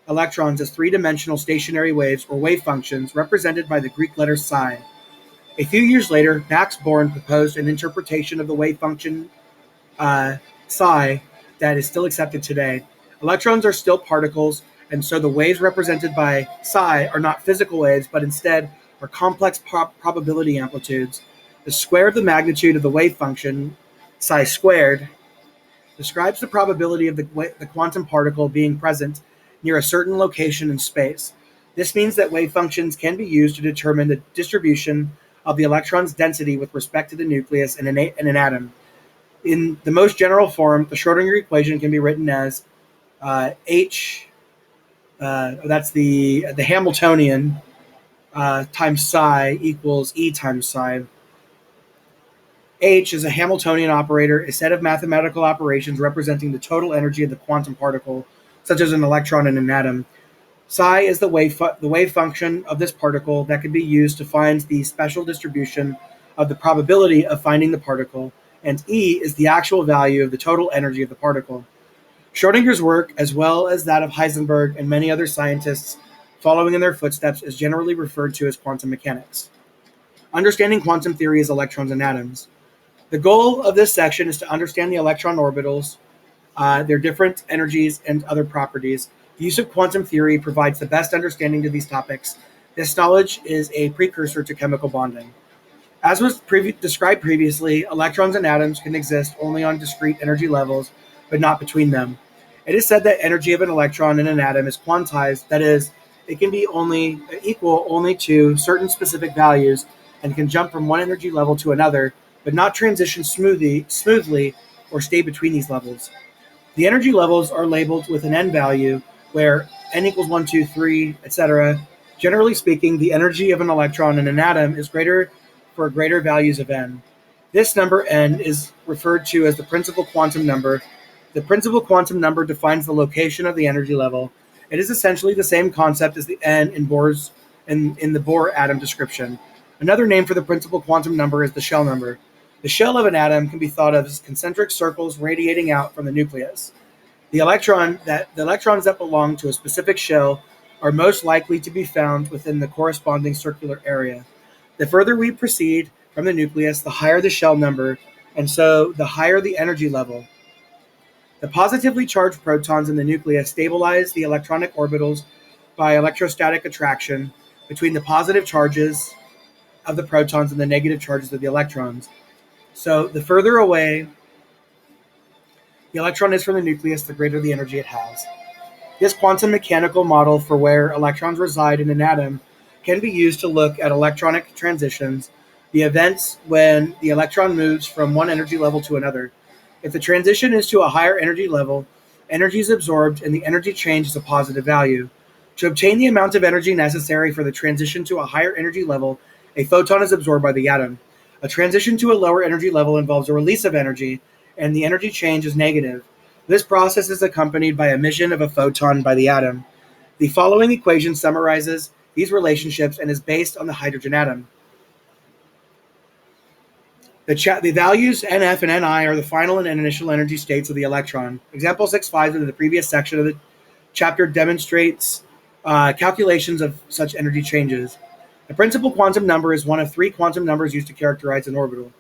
electrons as 3-dimensional stationary waves or wave functions represented by the Greek letter psi. A few years later, Max Born proposed an interpretation of the wave function psi that is still accepted today. Electrons are still particles, and so the waves represented by psi are not physical waves, but instead are complex probability amplitudes. The square of the magnitude of the wave function, psi squared, describes the probability of the quantum particle being present near a certain location in space. This means that wave functions can be used to determine the distribution of the electron's density with respect to the nucleus in an atom. In the most general form, the Schrödinger equation can be written as that's the Hamiltonian times psi equals E times psi. H is a Hamiltonian operator, a set of mathematical operations representing the total energy of the quantum particle, such as an electron in an atom. Psi is the wave function of this particle that can be used to find the special distribution of the probability of finding the particle, and E is the actual value of the total energy of the particle. Schrodinger's work, as well as that of Heisenberg and many other scientists following in their footsteps, is generally referred to as quantum mechanics. Understanding quantum theory is electrons and atoms. The goal of this section is to understand the electron orbitals, their different energies, and other properties. The use of quantum theory provides the best understanding to these topics. This knowledge is a precursor to chemical bonding. As was described previously, electrons and atoms can exist only on discrete energy levels, but not between them. It is said that energy of an electron in an atom is quantized, that is, it can be only equal only to certain specific values and can jump from one energy level to another, but not transition smoothly or stay between these levels. The energy levels are labeled with an n value, where n equals 1, 2, 3, etc. Generally speaking, the energy of an electron in an atom is greater for greater values of n. This number n is referred to as the principal quantum number. The principal quantum number defines the location of the energy level. It is essentially the same concept as the n in the Bohr atom description. Another name for the principal quantum number is the shell number. The shell of an atom can be thought of as concentric circles radiating out from the nucleus. The electrons that belong to a specific shell are most likely to be found within the corresponding circular area. The further we proceed from the nucleus, the higher the shell number, and so the higher the energy level. The positively charged protons in the nucleus stabilize the electronic orbitals by electrostatic attraction between the positive charges of the protons and the negative charges of the electrons. So the further away the electron is from the nucleus, the greater the energy it has. This quantum mechanical model for where electrons reside in an atom can be used to look at electronic transitions, the events when the electron moves from one energy level to another. If the transition is to a higher energy level, energy is absorbed and the energy change is a positive value. To obtain the amount of energy necessary for the transition to a higher energy level, a photon is absorbed by the atom. A transition to a lower energy level involves a release of energy, and the energy change is negative. This process is accompanied by emission of a photon by the atom. The following equation summarizes these relationships and is based on the hydrogen atom. The values NF and NI are the final and initial energy states of the electron. Example 6.5 in the previous section of the chapter demonstrates calculations of such energy changes. The principal quantum number is one of three quantum numbers used to characterize an orbital.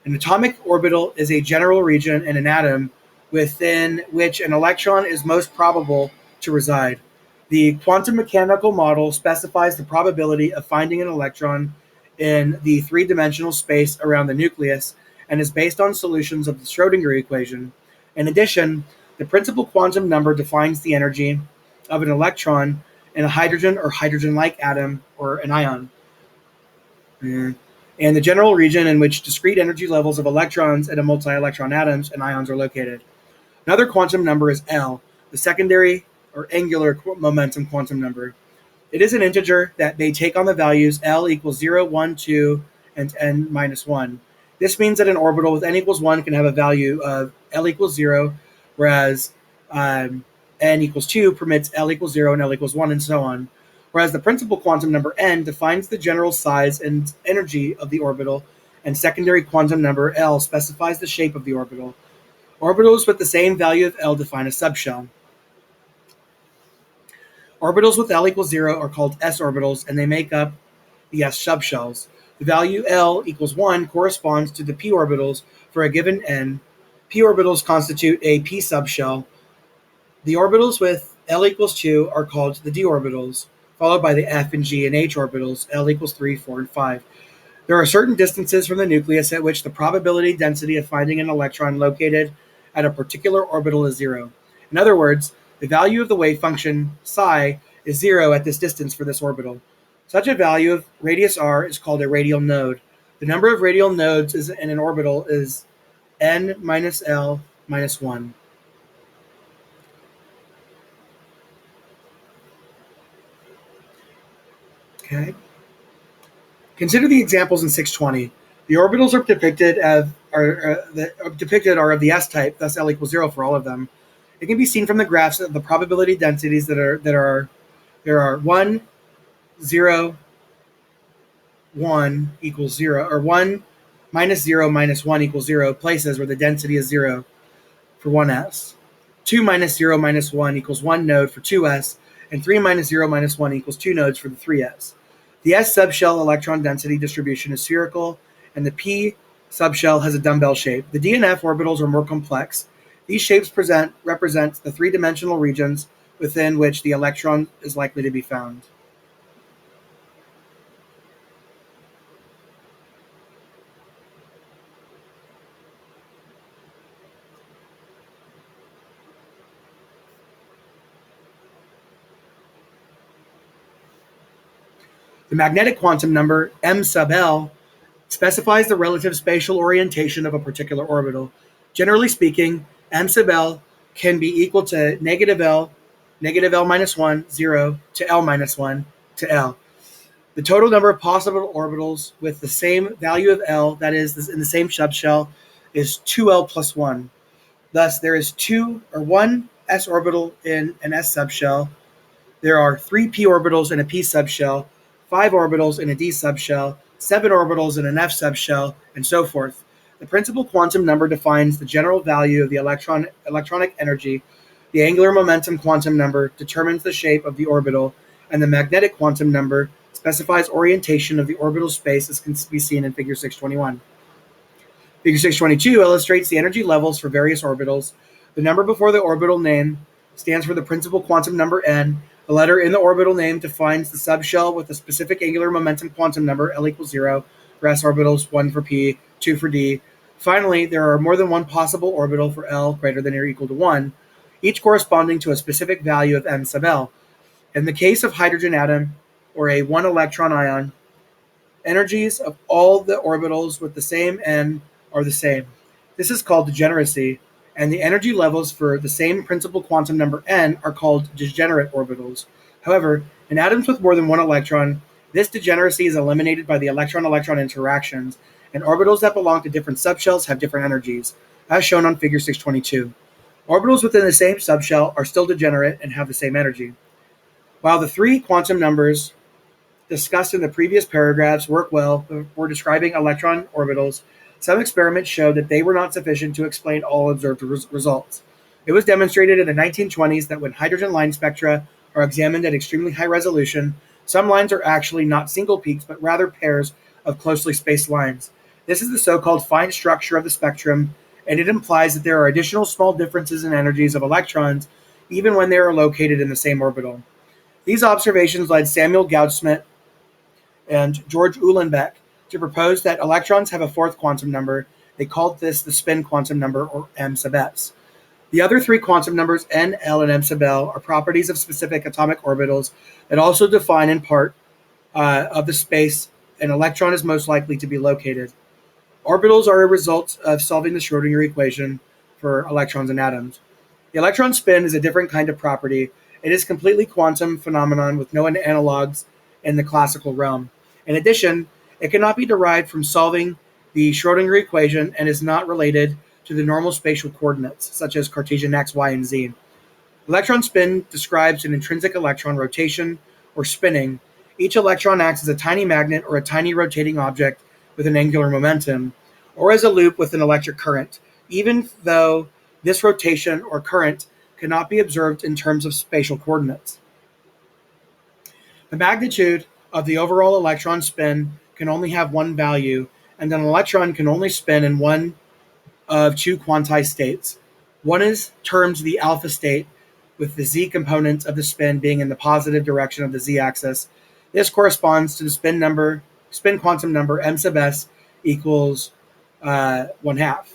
An atomic orbital is a general region in an atom within which an electron is most probable to reside. The quantum mechanical model specifies the probability of finding an electron in the three-dimensional space around the nucleus and is based on solutions of the Schrodinger equation. In addition, the principal quantum number defines the energy of an electron in a hydrogen or hydrogen-like atom or an ion, and the general region in which discrete energy levels of electrons and multi-electron atoms and ions are located. Another quantum number is L, the secondary or angular momentum quantum number. It is an integer that may take on the values L equals 0, 1, 2, and n minus 1. This means that an orbital with n equals 1 can have a value of L equals 0, whereas n equals 2 permits L equals 0 and L equals 1, and so on. Whereas the principal quantum number n defines the general size and energy of the orbital, and secondary quantum number L specifies the shape of the orbital. Orbitals with the same value of L define a subshell. Orbitals with L equals 0 are called s orbitals, and they make up the s subshells. The value L equals 1 corresponds to the p orbitals for a given n. P orbitals constitute a p subshell. The orbitals with L equals 2 are called the d orbitals, followed by the f and g and h orbitals, L equals 3, 4, and 5. There are certain distances from the nucleus at which the probability density of finding an electron located at a particular orbital is 0. In other words, the value of the wave function psi is 0 at this distance for this orbital. Such a value of radius r is called a radial node. The number of radial nodes in an orbital is n minus L minus 1. Okay. Consider the examples in 620. The orbitals depicted are of the s type, thus L equals 0 for all of them. It can be seen from the graphs that the probability densities that There are 1, 0, 1 equals 0, or 1 minus 0 minus 1 equals 0 places where the density is 0 for 1s. 2 minus 0 minus 1 equals 1 node for 2s, and 3 minus 0 minus 1 equals 2 nodes for the 3s. The s subshell electron density distribution is spherical, and the p subshell has a dumbbell shape. The d and f orbitals are more complex. These shapes represent the three-dimensional regions within which the electron is likely to be found. The magnetic quantum number, m sub L, specifies the relative spatial orientation of a particular orbital. Generally speaking, m sub L can be equal to negative L minus 1, 0, to L minus 1, to L. The total number of possible orbitals with the same value of L, that is, in the same subshell, is 2L plus 1. Thus, there is 1 s orbital in an s subshell. There are 3 p orbitals in a p subshell, 5 orbitals in a d subshell, 7 orbitals in an f subshell, and so forth. The principal quantum number defines the general value of the electronic energy. The angular momentum quantum number determines the shape of the orbital, and the magnetic quantum number specifies orientation of the orbital space, as can be seen in Figure 621. Figure 622 illustrates the energy levels for various orbitals. The number before the orbital name stands for the principal quantum number n. The letter in the orbital name defines the subshell with a specific angular momentum quantum number, L equals 0, for s orbitals, 1 for p, 2 for d. Finally, there are more than one possible orbital for L greater than or equal to 1, each corresponding to a specific value of m sub L. In the case of hydrogen atom or a 1-electron ion, energies of all the orbitals with the same n are the same. This is called degeneracy, and the energy levels for the same principal quantum number n are called degenerate orbitals. However, in atoms with more than one electron, this degeneracy is eliminated by the electron-electron interactions, and orbitals that belong to different subshells have different energies, as shown on Figure 622. Orbitals within the same subshell are still degenerate and have the same energy. While the 3 quantum numbers discussed in the previous paragraphs work well for describing electron orbitals, some experiments showed that they were not sufficient to explain all observed results. It was demonstrated in the 1920s that when hydrogen line spectra are examined at extremely high resolution, some lines are actually not single peaks, but rather pairs of closely spaced lines. This is the so-called fine structure of the spectrum, and it implies that there are additional small differences in energies of electrons, even when they are located in the same orbital. These observations led Samuel Gaudsmit and George Uhlenbeck to propose that electrons have a 4th quantum number. They called this the spin quantum number, or m sub s. The other 3 quantum numbers, n, l, and m sub l, are properties of specific atomic orbitals that also define in part of the space an electron is most likely to be located. Orbitals are a result of solving the Schrödinger equation for electrons and atoms. The electron spin is a different kind of property. It is a completely quantum phenomenon with no analogs in the classical realm. In addition, it cannot be derived from solving the Schrödinger equation and is not related to the normal spatial coordinates, such as Cartesian x, y, and z. Electron spin describes an intrinsic electron rotation or spinning. Each electron acts as a tiny magnet or a tiny rotating object with an angular momentum, or as a loop with an electric current, even though this rotation or current cannot be observed in terms of spatial coordinates. The magnitude of the overall electron spin can only have one value, and an electron can only spin in one of 2 quantized states. One is termed the alpha state, with the z component of the spin being in the positive direction of the z-axis. This corresponds to the spin quantum number m sub s equals 1/2.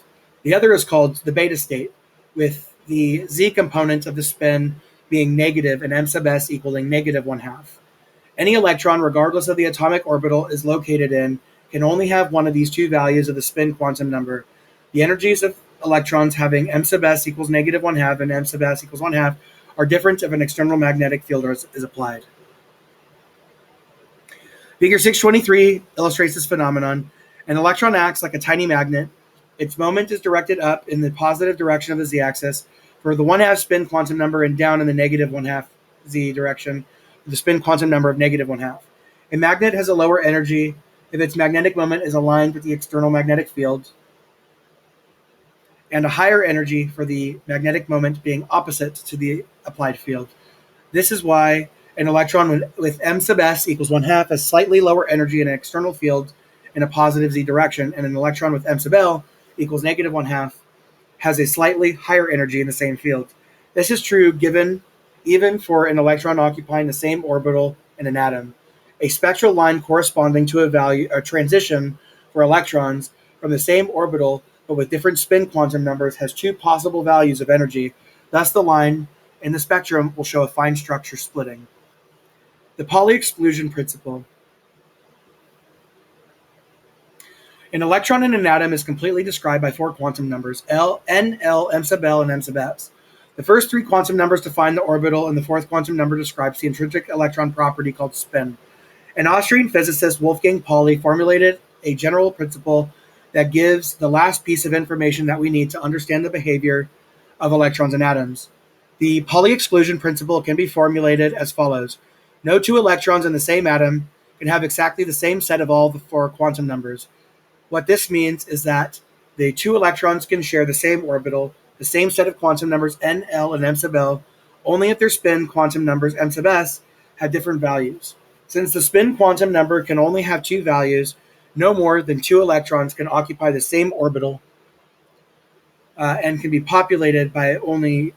The other is called the beta state, with the z component of the spin being negative and m sub s equaling negative 1/2. Any electron, regardless of the atomic orbital is located in, can only have one of these 2 values of the spin quantum number. The energies of electrons having m sub s equals negative 1/2 and m sub s equals 1/2 are different if an external magnetic field is applied. Figure 623 illustrates this phenomenon. An electron acts like a tiny magnet. Its moment is directed up in the positive direction of the z-axis for the 1/2 spin quantum number and down in the negative 1/2 z direction with a spin quantum number of -1/2. A magnet has a lower energy if its magnetic moment is aligned with the external magnetic field, and a higher energy for the magnetic moment being opposite to the applied field. This is why an electron with m sub s equals 1/2 has slightly lower energy in an external field in a positive z direction, and an electron with m sub l equals -1/2 has a slightly higher energy in the same field. This is true given even for an electron occupying the same orbital in an atom. A spectral line corresponding to a transition for electrons from the same orbital but with different spin quantum numbers has two possible values of energy. Thus, the line in the spectrum will show a fine structure splitting. The Pauli exclusion principle. An electron in an atom is completely described by four quantum numbers: L, N, L, M sub L, and M sub S. The first three quantum numbers define the orbital, and the fourth quantum number describes the intrinsic electron property called spin. An Austrian physicist, Wolfgang Pauli, formulated a general principle that gives the last piece of information that we need to understand the behavior of electrons in atoms. The Pauli exclusion principle can be formulated as follows. No two electrons in the same atom can have exactly the same set of all the four quantum numbers. What this means is that the two electrons can share the same orbital, the same set of quantum numbers n, l, and m sub l, only if their spin quantum numbers m sub s have different values. Since the spin quantum number can only have two values, no more than two electrons can occupy the same orbital and can be populated by only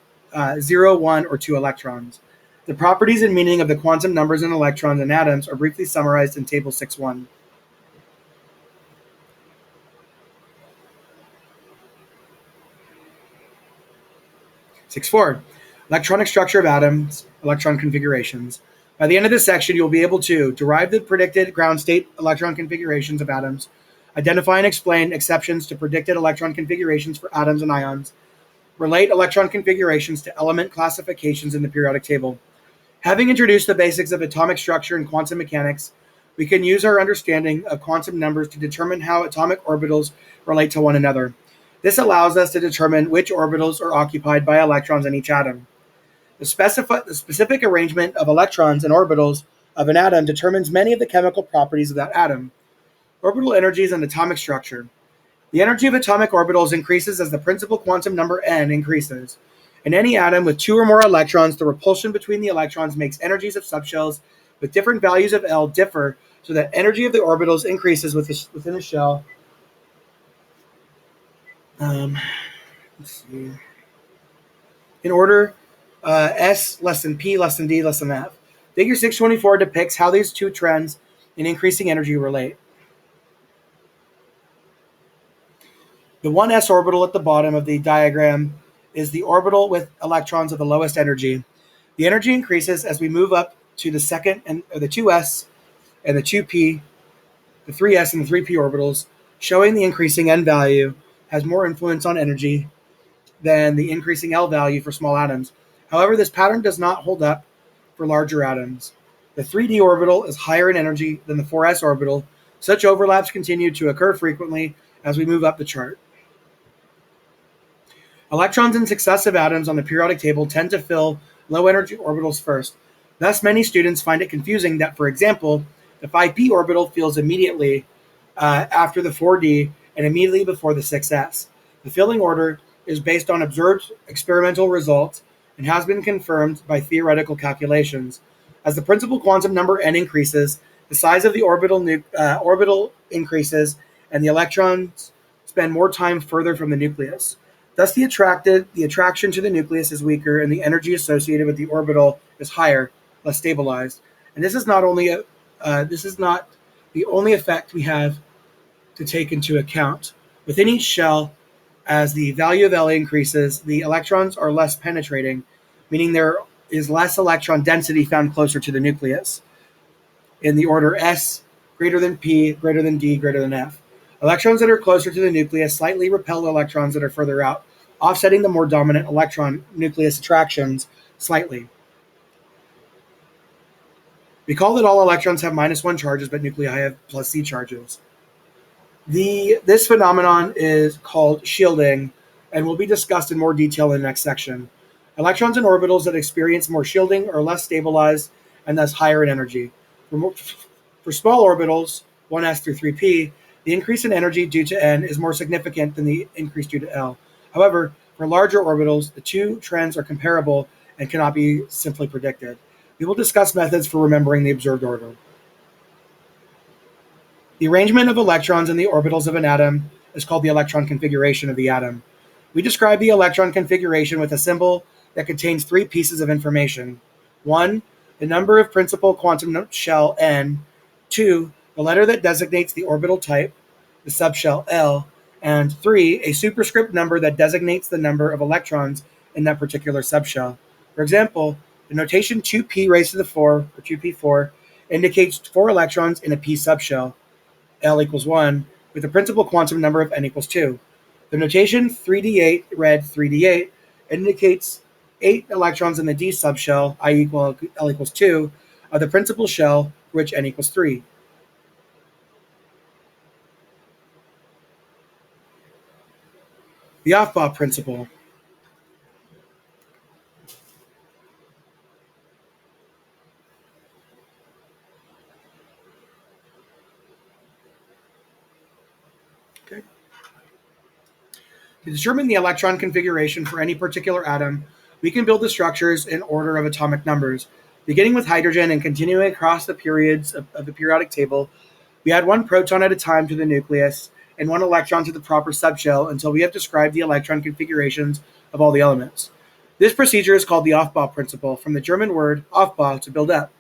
0, 1, or 2 electrons. The properties and meaning of the quantum numbers in electrons and atoms are briefly summarized in Table 6.1. 6.4. Electronic structure of atoms, electron configurations. By the end of this section, you'll be able to derive the predicted ground state electron configurations of atoms, identify and explain exceptions to predicted electron configurations for atoms and ions, relate electron configurations to element classifications in the periodic table. Having introduced the basics of atomic structure and quantum mechanics, we can use our understanding of quantum numbers to determine how atomic orbitals relate to one another. This allows us to determine which orbitals are occupied by electrons in each atom. The specific arrangement of electrons and orbitals of an atom determines many of the chemical properties of that atom. Orbital energies and atomic structure. The energy of atomic orbitals increases as the principal quantum number n increases. In any atom with two or more electrons, the repulsion between the electrons makes energies of subshells with different values of L differ, so that energy of the orbitals increases within a shell. Let's see. In order S less than P less than D less than F. Figure 624 depicts how these two trends in increasing energy relate. The 1s orbital at the bottom of the diagram is the orbital with electrons of the lowest energy. The energy increases as we move up to the second and the 2s and the 2p, the 3s and the 3p orbitals, showing the increasing n value has more influence on energy than the increasing L value for small atoms. However, this pattern does not hold up for larger atoms. The 3d orbital is higher in energy than the 4s orbital. Such overlaps continue to occur frequently as we move up the chart. Electrons in successive atoms on the periodic table tend to fill low energy orbitals first. Thus, many students find it confusing that, for example, the 5p orbital fills immediately after the 4d and immediately before the 6s. The filling order is based on observed experimental results and has been confirmed by theoretical calculations. As the principal quantum number n increases, the size of the orbital increases, and the electrons spend more time further from the nucleus. Thus, the attraction to the nucleus is weaker, and the energy associated with the orbital is higher, less stabilized. And this is not the only effect we have to take into account. Within each shell, as the value of L increases, the electrons are less penetrating, meaning there is less electron density found closer to the nucleus, in the order S greater than P greater than D greater than F. Electrons that are closer to the nucleus slightly repel electrons that are further out, offsetting the more dominant electron nucleus attractions slightly. Recall that all electrons have -1 charges, but nuclei have +C charges. This phenomenon is called shielding and will be discussed in more detail in the next section. Electrons in orbitals that experience more shielding are less stabilized and thus higher in energy. For small orbitals, 1s through 3p, the increase in energy due to n is more significant than the increase due to L. However, for larger orbitals, the two trends are comparable and cannot be simply predicted. We will discuss methods for remembering the observed order. The arrangement of electrons in the orbitals of an atom is called the electron configuration of the atom. We describe the electron configuration with a symbol that contains three pieces of information. 1. The number of principal quantum shell n. 2. The letter that designates the orbital type, the subshell L. And 3. A superscript number that designates the number of electrons in that particular subshell. For example, the notation 2p raised to the 4, or 2p4, indicates 4 electrons in a p subshell, L equals 1, with the principal quantum number of n equals 2. The notation 3d8, read 3d8, indicates 8 electrons in the d subshell, I equal L equals 2, of the principal shell, for which n equals 3. The Aufbau principle. Okay. To determine the electron configuration for any particular atom, we can build the structures in order of atomic numbers. Beginning with hydrogen and continuing across the periods of the periodic table, we add one proton at a time to the nucleus and one electron to the proper subshell until we have described the electron configurations of all the elements. This procedure is called the Aufbau principle, from the German word Aufbau, to build up.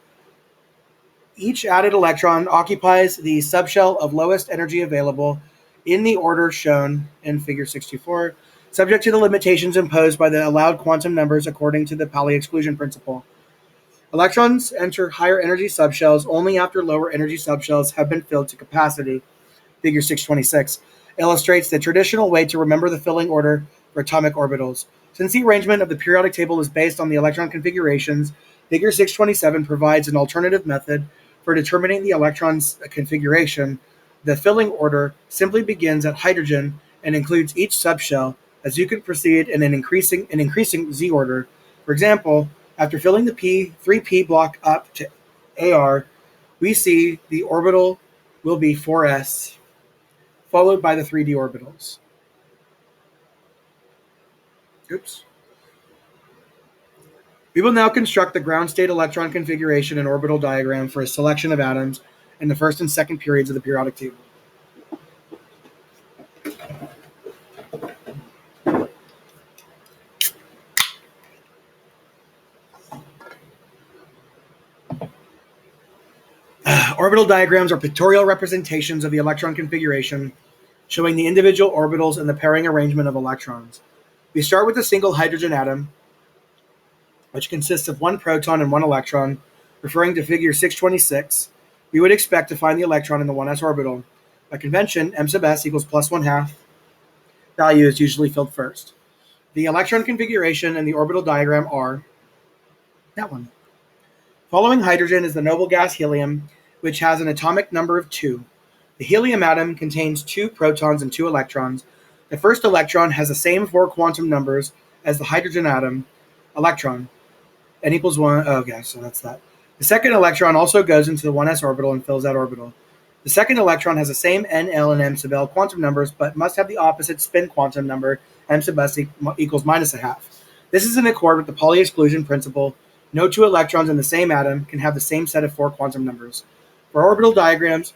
Each added electron occupies the subshell of lowest energy available in the order shown in Figure 624, subject to the limitations imposed by the allowed quantum numbers according to the Pauli exclusion principle. Electrons enter higher energy subshells only after lower energy subshells have been filled to capacity. Figure 626 illustrates the traditional way to remember the filling order for atomic orbitals. Since the arrangement of the periodic table is based on the electron configurations, Figure 627 provides an alternative method for determining the electron's configuration. The filling order simply begins at hydrogen and includes each subshell, as you can proceed in an increasing z order. For example, after filling the 3p block up to AR, we see the orbital will be 4s, followed by the 3d orbitals. Oops. We will now construct the ground state electron configuration and orbital diagram for a selection of atoms in the first and second periods of the periodic table. Orbital diagrams are pictorial representations of the electron configuration, showing the individual orbitals and the pairing arrangement of electrons. We start with a single hydrogen atom, which consists of one proton and one electron. Referring to Figure 626, we would expect to find the electron in the 1s orbital. By convention, m sub s equals plus 1/2. Value is usually filled first. The electron configuration and the orbital diagram are that one. Following hydrogen is the noble gas helium, which has an atomic number of 2. The helium atom contains 2 protons and 2 electrons. The first electron has the same 4 quantum numbers as the hydrogen atom electron. N equals 1. Oh, okay, so that's that. The second electron also goes into the 1s orbital and fills that orbital. The second electron has the same n, l, and m sub l quantum numbers, but must have the opposite spin quantum number, m sub s equals minus 1/2. This is in accord with the Pauli exclusion principle. No 2 electrons in the same atom can have the same set of 4 quantum numbers. For orbital diagrams,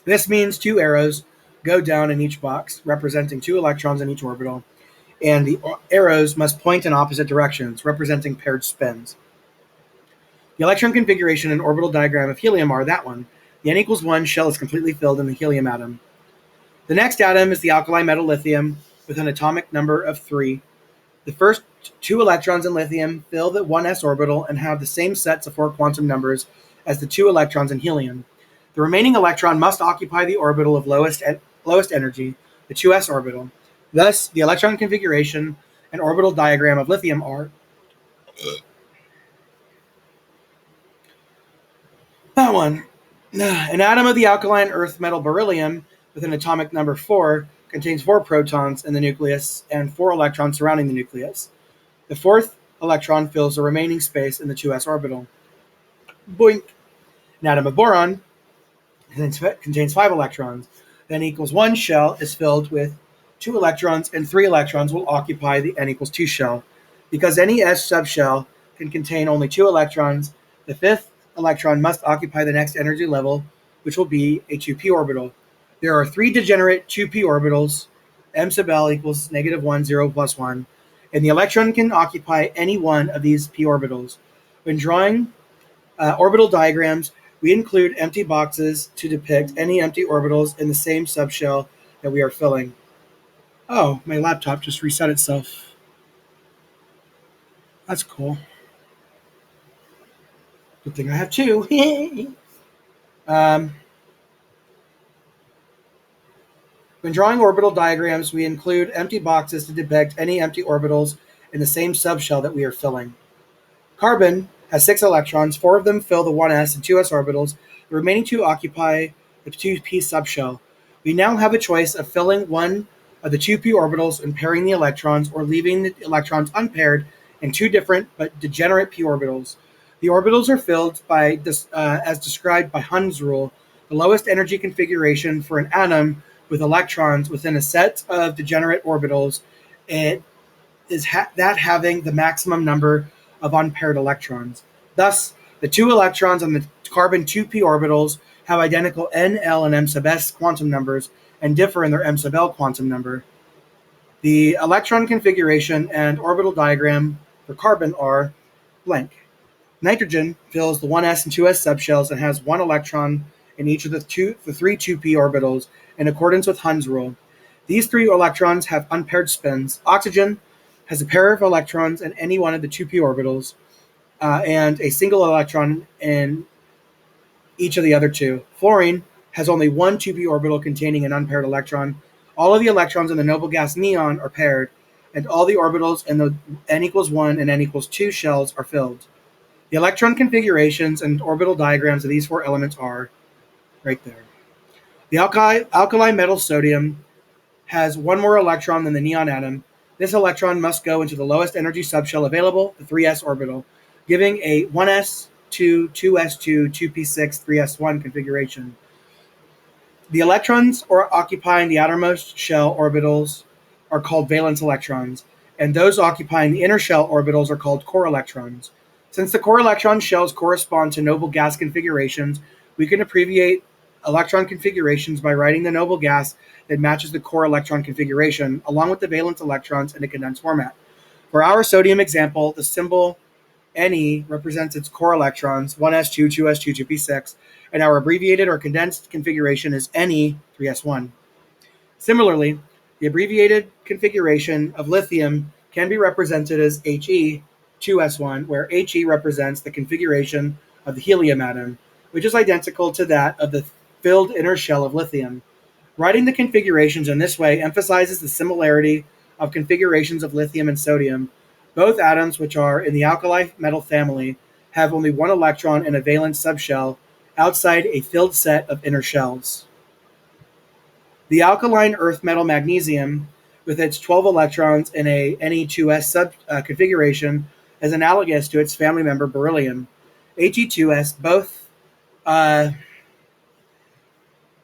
this means 2 arrows go down in each box, representing 2 electrons in each orbital, and the arrows must point in opposite directions, representing paired spins. The electron configuration and orbital diagram of helium are that one. The n equals 1 shell is completely filled in the helium atom. The next atom is the alkali metal lithium with an atomic number of 3. The first 2 electrons in lithium fill the 1s orbital and have the same sets of 4 quantum numbers as the 2 electrons in helium. The remaining electron must occupy the orbital of lowest energy, the 2s orbital. Thus, the electron configuration and orbital diagram of lithium are that one. An atom of the alkaline earth metal beryllium with an atomic number 4 contains 4 protons in the nucleus and 4 electrons surrounding the nucleus. The fourth electron fills the remaining space in the 2s orbital. Boink! An atom of boron contains 5 electrons. The n = 1 shell is filled with 2 electrons, and 3 electrons will occupy the n = 2 shell. Because any s subshell can contain only 2 electrons, the 5th electron must occupy the next energy level, which will be a 2p orbital. There are 3 degenerate 2p orbitals, m sub l equals -1, 0, plus 1, and the electron can occupy any one of these p orbitals. When drawing orbital diagrams, we include empty boxes to depict any empty orbitals in the same subshell that we are filling. Oh, my laptop just reset itself. That's cool. Good thing I have 2. When drawing orbital diagrams, we include empty boxes to depict any empty orbitals in the same subshell that we are filling. Carbon has 6 electrons. 4 of them fill the 1s and 2s orbitals. The remaining 2 occupy the 2p subshell. We now have a choice of filling one of the 2p orbitals and pairing the electrons, or leaving the electrons unpaired in 2 different but degenerate p orbitals. The orbitals are filled by as described by Hund's rule, the lowest energy configuration for an atom with electrons within a set of degenerate orbitals. It is that having the maximum number of unpaired electrons. Thus, the 2 electrons on the carbon 2p orbitals have identical n, l, and m sub s quantum numbers and differ in their m sub l quantum number. The electron configuration and orbital diagram for carbon are blank. Nitrogen fills the 1s and 2s subshells and has 1 electron in each of the 3 2p orbitals in accordance with Hund's rule. These 3 electrons have unpaired spins. Oxygen has a pair of electrons in any one of the 2p orbitals and a single electron in each of the other 2. Fluorine has only 1 2p orbital containing an unpaired electron. All of the electrons in the noble gas neon are paired, and all the orbitals in the n = 1 and n = 2 shells are filled. The electron configurations and orbital diagrams of these 4 elements are right there. The alkali metal sodium has 1 more electron than the neon atom. This electron must go into the lowest energy subshell available, the 3s orbital, giving a 1s2, 2s2, 2p6, 3s1 configuration. The electrons occupying the outermost shell orbitals are called valence electrons, and those occupying the inner shell orbitals are called core electrons. Since the core electron shells correspond to noble gas configurations, we can abbreviate electron configurations by writing the noble gas that matches the core electron configuration, along with the valence electrons in a condensed format. For our sodium example, the symbol Ne represents its core electrons, 1s2, 2s2, 2p6, and our abbreviated or condensed configuration is Ne, 3s1. Similarly, the abbreviated configuration of lithium can be represented as He, 2s1, where He represents the configuration of the helium atom, which is identical to that of the filled inner shell of lithium. Writing the configurations in this way emphasizes the similarity of configurations of lithium and sodium. Both atoms, which are in the alkali metal family, have only 1 electron in a valence subshell outside a filled set of inner shells. The alkaline earth metal magnesium, with its 12 electrons in a Ne2s configuration, is analogous to its family member beryllium. He2s, both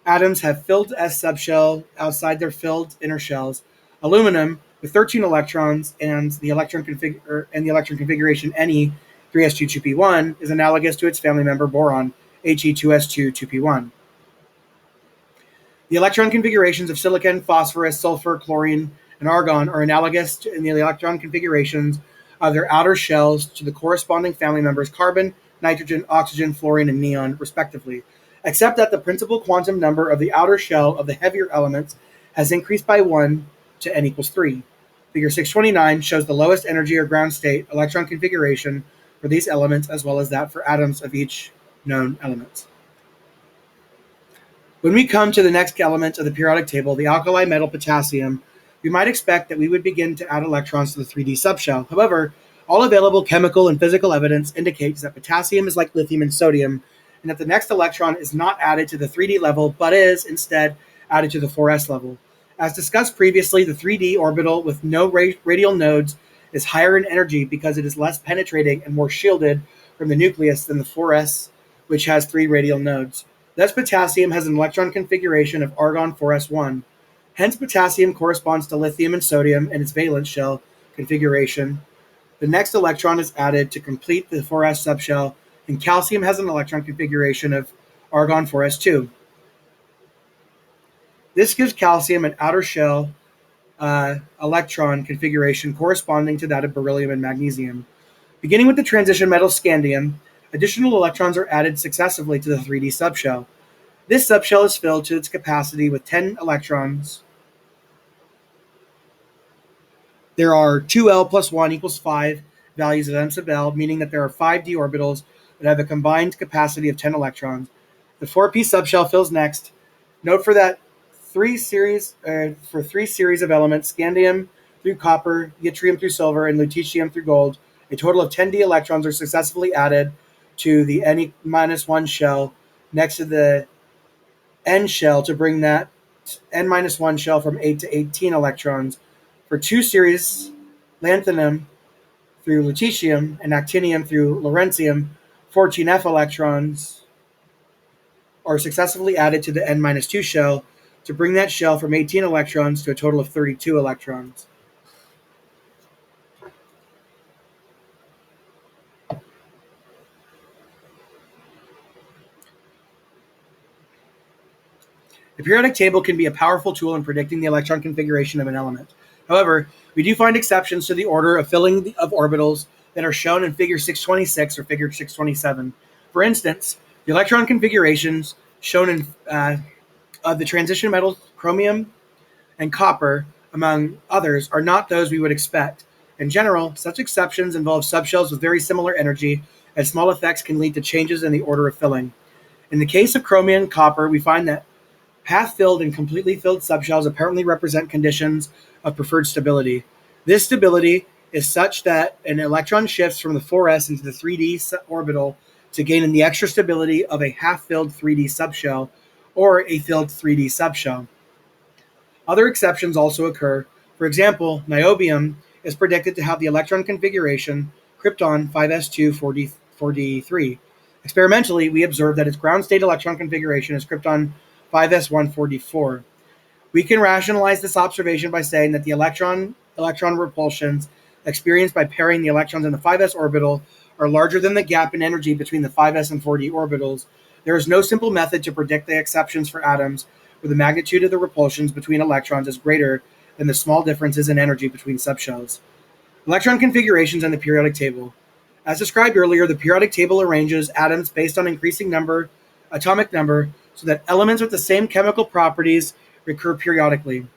atoms have filled s subshell outside their filled inner shells. Aluminum, with 13 electrons and the electron configuration Ne, 3s2, 2p1, is analogous to its family member boron, He2s2, 2p1. The electron configurations of silicon, phosphorus, sulfur, chlorine, and argon are analogous in the electron configurations of their outer shells to the corresponding family members carbon, nitrogen, oxygen, fluorine, and neon, respectively, except that the principal quantum number of the outer shell of the heavier elements has increased by 1 to n = 3. Figure 629 shows the lowest energy or ground state electron configuration for these elements, as well as that for atoms of each known element. When we come to the next element of the periodic table, the alkali metal potassium, we might expect that we would begin to add electrons to the 3D subshell. However, all available chemical and physical evidence indicates that potassium is like lithium and sodium, and that the next electron is not added to the 3D level, but is instead added to the 4s level. As discussed previously, the 3D orbital with no radial nodes is higher in energy because it is less penetrating and more shielded from the nucleus than the 4s, which has 3 radial nodes. Thus, potassium has an electron configuration of argon 4s1. Hence, potassium corresponds to lithium and sodium in its valence shell configuration. The next electron is added to complete the 4s subshell, and calcium has an electron configuration of argon 4s2. This gives calcium an outer shell electron configuration corresponding to that of beryllium and magnesium. Beginning with the transition metal scandium, additional electrons are added successively to the 3D subshell. This subshell is filled to its capacity with 10 electrons. There are 2L plus 1 equals 5 values of M sub L, meaning that there are 5 d orbitals that have a combined capacity of 10 electrons. The 4p subshell fills next. Note for 3 series of elements: scandium through copper, yttrium through silver, and lutetium through gold. A total of 10d electrons are successfully added to the n-1 shell next to the n shell to bring that n-1 shell from 8 to 18 electrons. For 2 series, lanthanum through lutetium and actinium through lawrencium, 14f electrons are successfully added to the n-2 shell to bring that shell from 18 electrons to a total of 32 electrons. The periodic table can be a powerful tool in predicting the electron configuration of an element. However, we do find exceptions to the order of filling of orbitals that are shown in Figure 626 or Figure 627. For instance, the electron configurations shown in of the transition metals chromium and copper, among others, are not those we would expect. In general, such exceptions involve subshells with very similar energy, and small effects can lead to changes in the order of filling. In the case of chromium and copper, we find that half-filled and completely filled subshells apparently represent conditions of preferred stability. This stability is such that an electron shifts from the 4s into the 3d orbital to gain the extra stability of a half-filled 3d subshell or a filled 3d subshell. Other exceptions also occur. For example, niobium is predicted to have the electron configuration krypton 5s2 4d3. Experimentally, we observe that its ground state electron configuration is krypton 5s1 4d4. We can rationalize this observation by saying that the electron repulsions experienced by pairing the electrons in the 5s orbital are larger than the gap in energy between the 5s and 4d orbitals. There is no simple method to predict the exceptions for atoms where the magnitude of the repulsions between electrons is greater than the small differences in energy between subshells. Electron configurations and the periodic table. As described earlier, the periodic table arranges atoms based on increasing atomic number, so that elements with the same chemical properties recur periodically.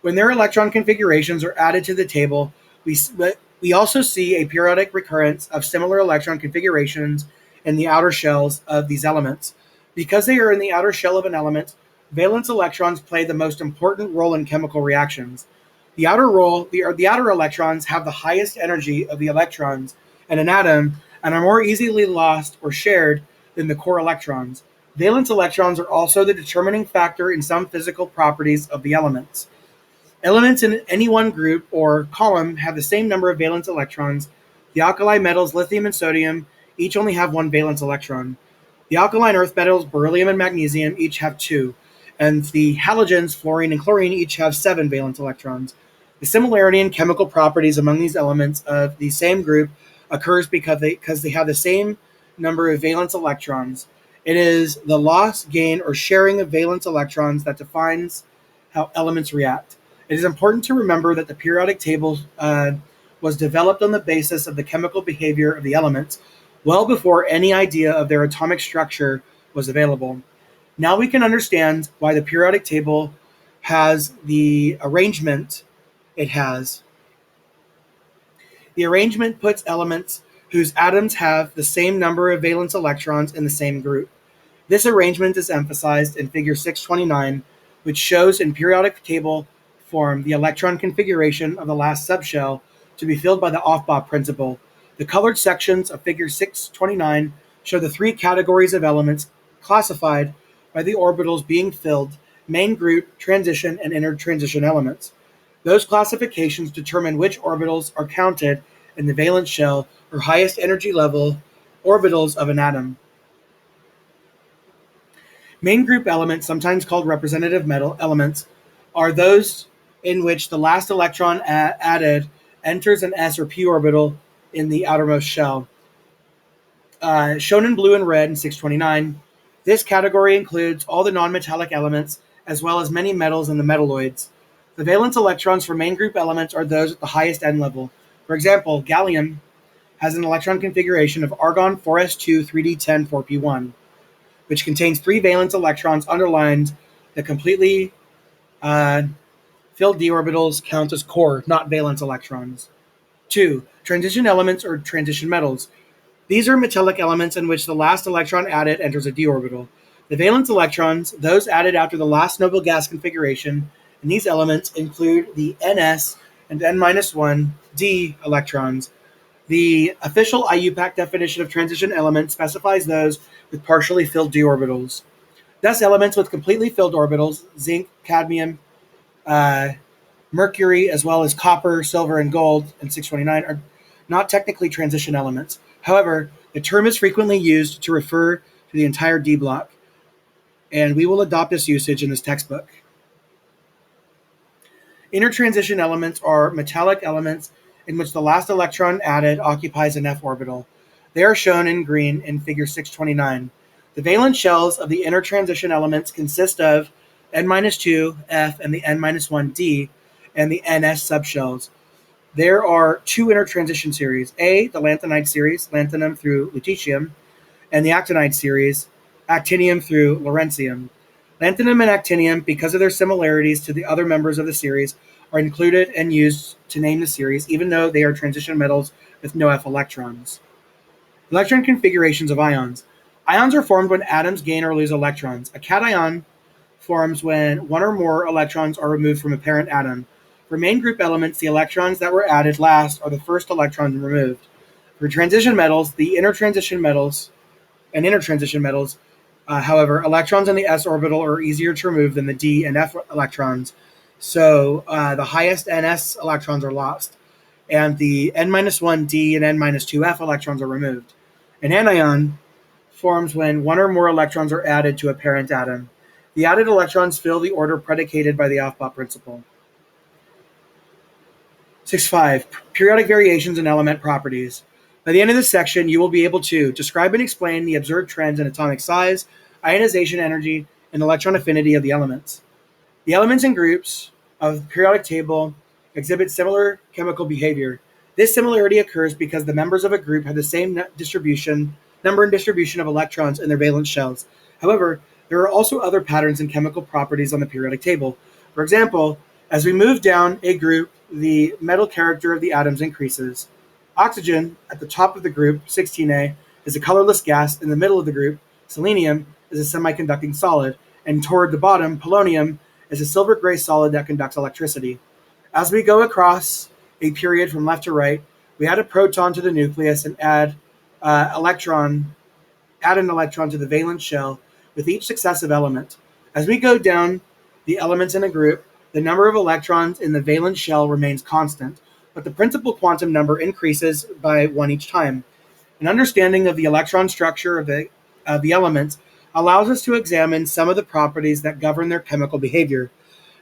When their electron configurations are added to the table, we also see a periodic recurrence of similar electron configurations in the outer shells of these elements. Because they are in the outer shell of an element, valence electrons play the most important role in chemical reactions. The outer electrons have the highest energy of the electrons in an atom and are more easily lost or shared than the core electrons. Valence electrons are also the determining factor in some physical properties of the elements. Elements in any one group or column have the same number of valence electrons. The alkali metals, lithium and sodium, each only have 1 valence electron. The alkaline earth metals, beryllium and magnesium, each have 2. And the halogens, fluorine and chlorine, each have 7 valence electrons. The similarity in chemical properties among these elements of the same group occurs because they have the same number of valence electrons. It is the loss, gain, or sharing of valence electrons that defines how elements react. It is important to remember that the periodic table was developed on the basis of the chemical behavior of the elements well before any idea of their atomic structure was available. Now we can understand why the periodic table has the arrangement it has. The arrangement puts elements whose atoms have the same number of valence electrons in the same group. This arrangement is emphasized in Figure 629, which shows in periodic table form the electron configuration of the last subshell to be filled by the Aufbau principle. The colored sections of Figure 629 show the 3 categories of elements classified by the orbitals being filled main group, transition, and intertransition elements. Those classifications determine which orbitals are counted in the valence shell or highest energy level orbitals of an atom. Main group elements, sometimes called representative metal elements, are those in which the last electron added enters an s or p orbital in the outermost shell. Shown in blue and red in 629, this category includes all the nonmetallic elements as well as many metals and the metalloids. The valence electrons for main group elements are those at the highest n level. For example, gallium has an electron configuration of argon 4s2 3d10 4p1, which contains 3 valence electrons underlined. The completely filled d orbitals count as core, not valence electrons. 2. Transition elements or transition metals. These are metallic elements in which the last electron added enters a d orbital. The valence electrons, those added after the last noble gas configuration, and these elements include the ns and n-1 d electrons. The official IUPAC definition of transition elements specifies those with partially filled d orbitals. Thus, elements with completely filled orbitals, zinc, cadmium, mercury, as well as copper, silver, and gold in 629, are not technically transition elements. However, the term is frequently used to refer to the entire D block, and we will adopt this usage in this textbook. Intertransition elements are metallic elements in which the last electron added occupies an f orbital. They are shown in green in figure 629. The valence shells of the intertransition elements consist of n-2 f and the n-1 d and the ns subshells. There are 2 intertransition series: A, the lanthanide series, lanthanum through lutetium, and the actinide series, actinium through lawrencium. Lanthanum and actinium, because of their similarities to the other members of the series, are included and used to name the series, even though they are transition metals with no f electrons. Electron configurations of ions. Ions are formed when atoms gain or lose electrons. A cation forms when one or more electrons are removed from a parent atom. For main group elements, the electrons that were added last are the first electrons removed. For transition metals, the intertransition metals, however, electrons in the s orbital are easier to remove than the d and f electrons, so the highest ns electrons are lost, and the n-1 d and n-2 f electrons are removed. An anion forms when one or more electrons are added to a parent atom. The added electrons fill the order predicated by the Aufbau principle. 6.5. Periodic variations in element properties. By the end of this section, you will be able to describe and explain the observed trends in atomic size, ionization energy, and electron affinity of the elements. The elements and groups of the periodic table exhibit similar chemical behavior. This similarity occurs because the members of a group have the same number and distribution of electrons in their valence shells. However, there are also other patterns in chemical properties on the periodic table. For example, as we move down a group, the metal character of the atoms increases. Oxygen, at the top of the group, 16A, is a colorless gas. In the middle of the group, selenium is a semiconducting solid, and toward the bottom, polonium is a silver-gray solid that conducts electricity. As we go across a period from left to right, we add a proton to the nucleus and add an electron to the valence shell with each successive element. As we go down the elements in a group, the number of electrons in the valence shell remains constant, but the principal quantum number increases by 1 each time. An understanding of the electron structure of the elements allows us to examine some of the properties that govern their chemical behavior.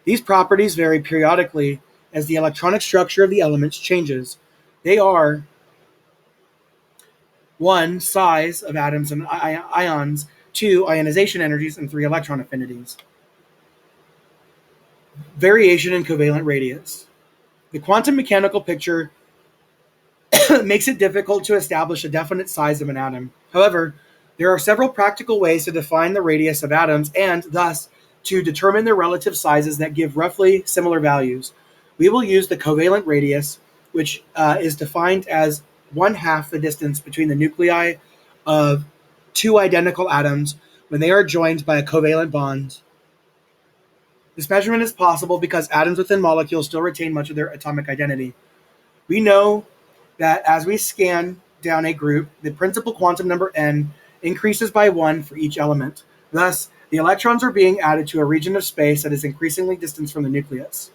These properties vary periodically as the electronic structure of the elements changes. They are 1. Size of atoms and ions, 2. Ionization energies, and 3. Electron affinities. Variation in covalent radius. The quantum mechanical picture makes it difficult to establish a definite size of an atom. However, there are several practical ways to define the radius of atoms and, thus, to determine their relative sizes that give roughly similar values. We will use the covalent radius, which is defined as 1/2 the distance between the nuclei of 2 identical atoms when they are joined by a covalent bond. This measurement is possible because atoms within molecules still retain much of their atomic identity. We know that as we scan down a group, the principal quantum number n increases by 1 for each element. Thus, The electrons are being added to a region of space that is increasingly distant from the nucleus.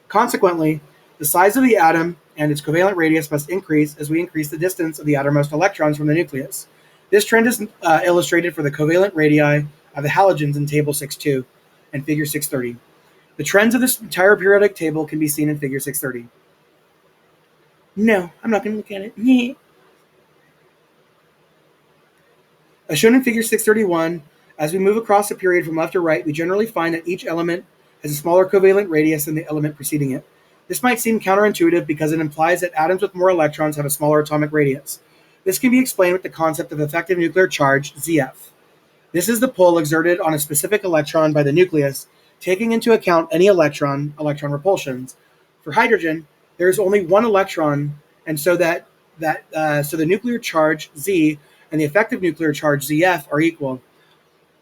Consequently, the size of the atom and its covalent radius must increase as we increase the distance of the outermost electrons from the nucleus. This trend is illustrated for the covalent radii of the halogens in Table 6.2 and Figure 630. The trends of this entire periodic table can be seen in Figure 630. No, I'm not going to look at it. As shown in Figure 631, as we move across the period from left to right, we generally find that each element has a smaller covalent radius than the element preceding it. This might seem counterintuitive because it implies that atoms with more electrons have a smaller atomic radius. This can be explained with the concept of effective nuclear charge, ZF. This is the pull exerted on a specific electron by the nucleus, taking into account any electron repulsions. For hydrogen, there is only one electron, and so the nuclear charge Z and the effective nuclear charge ZF are equal.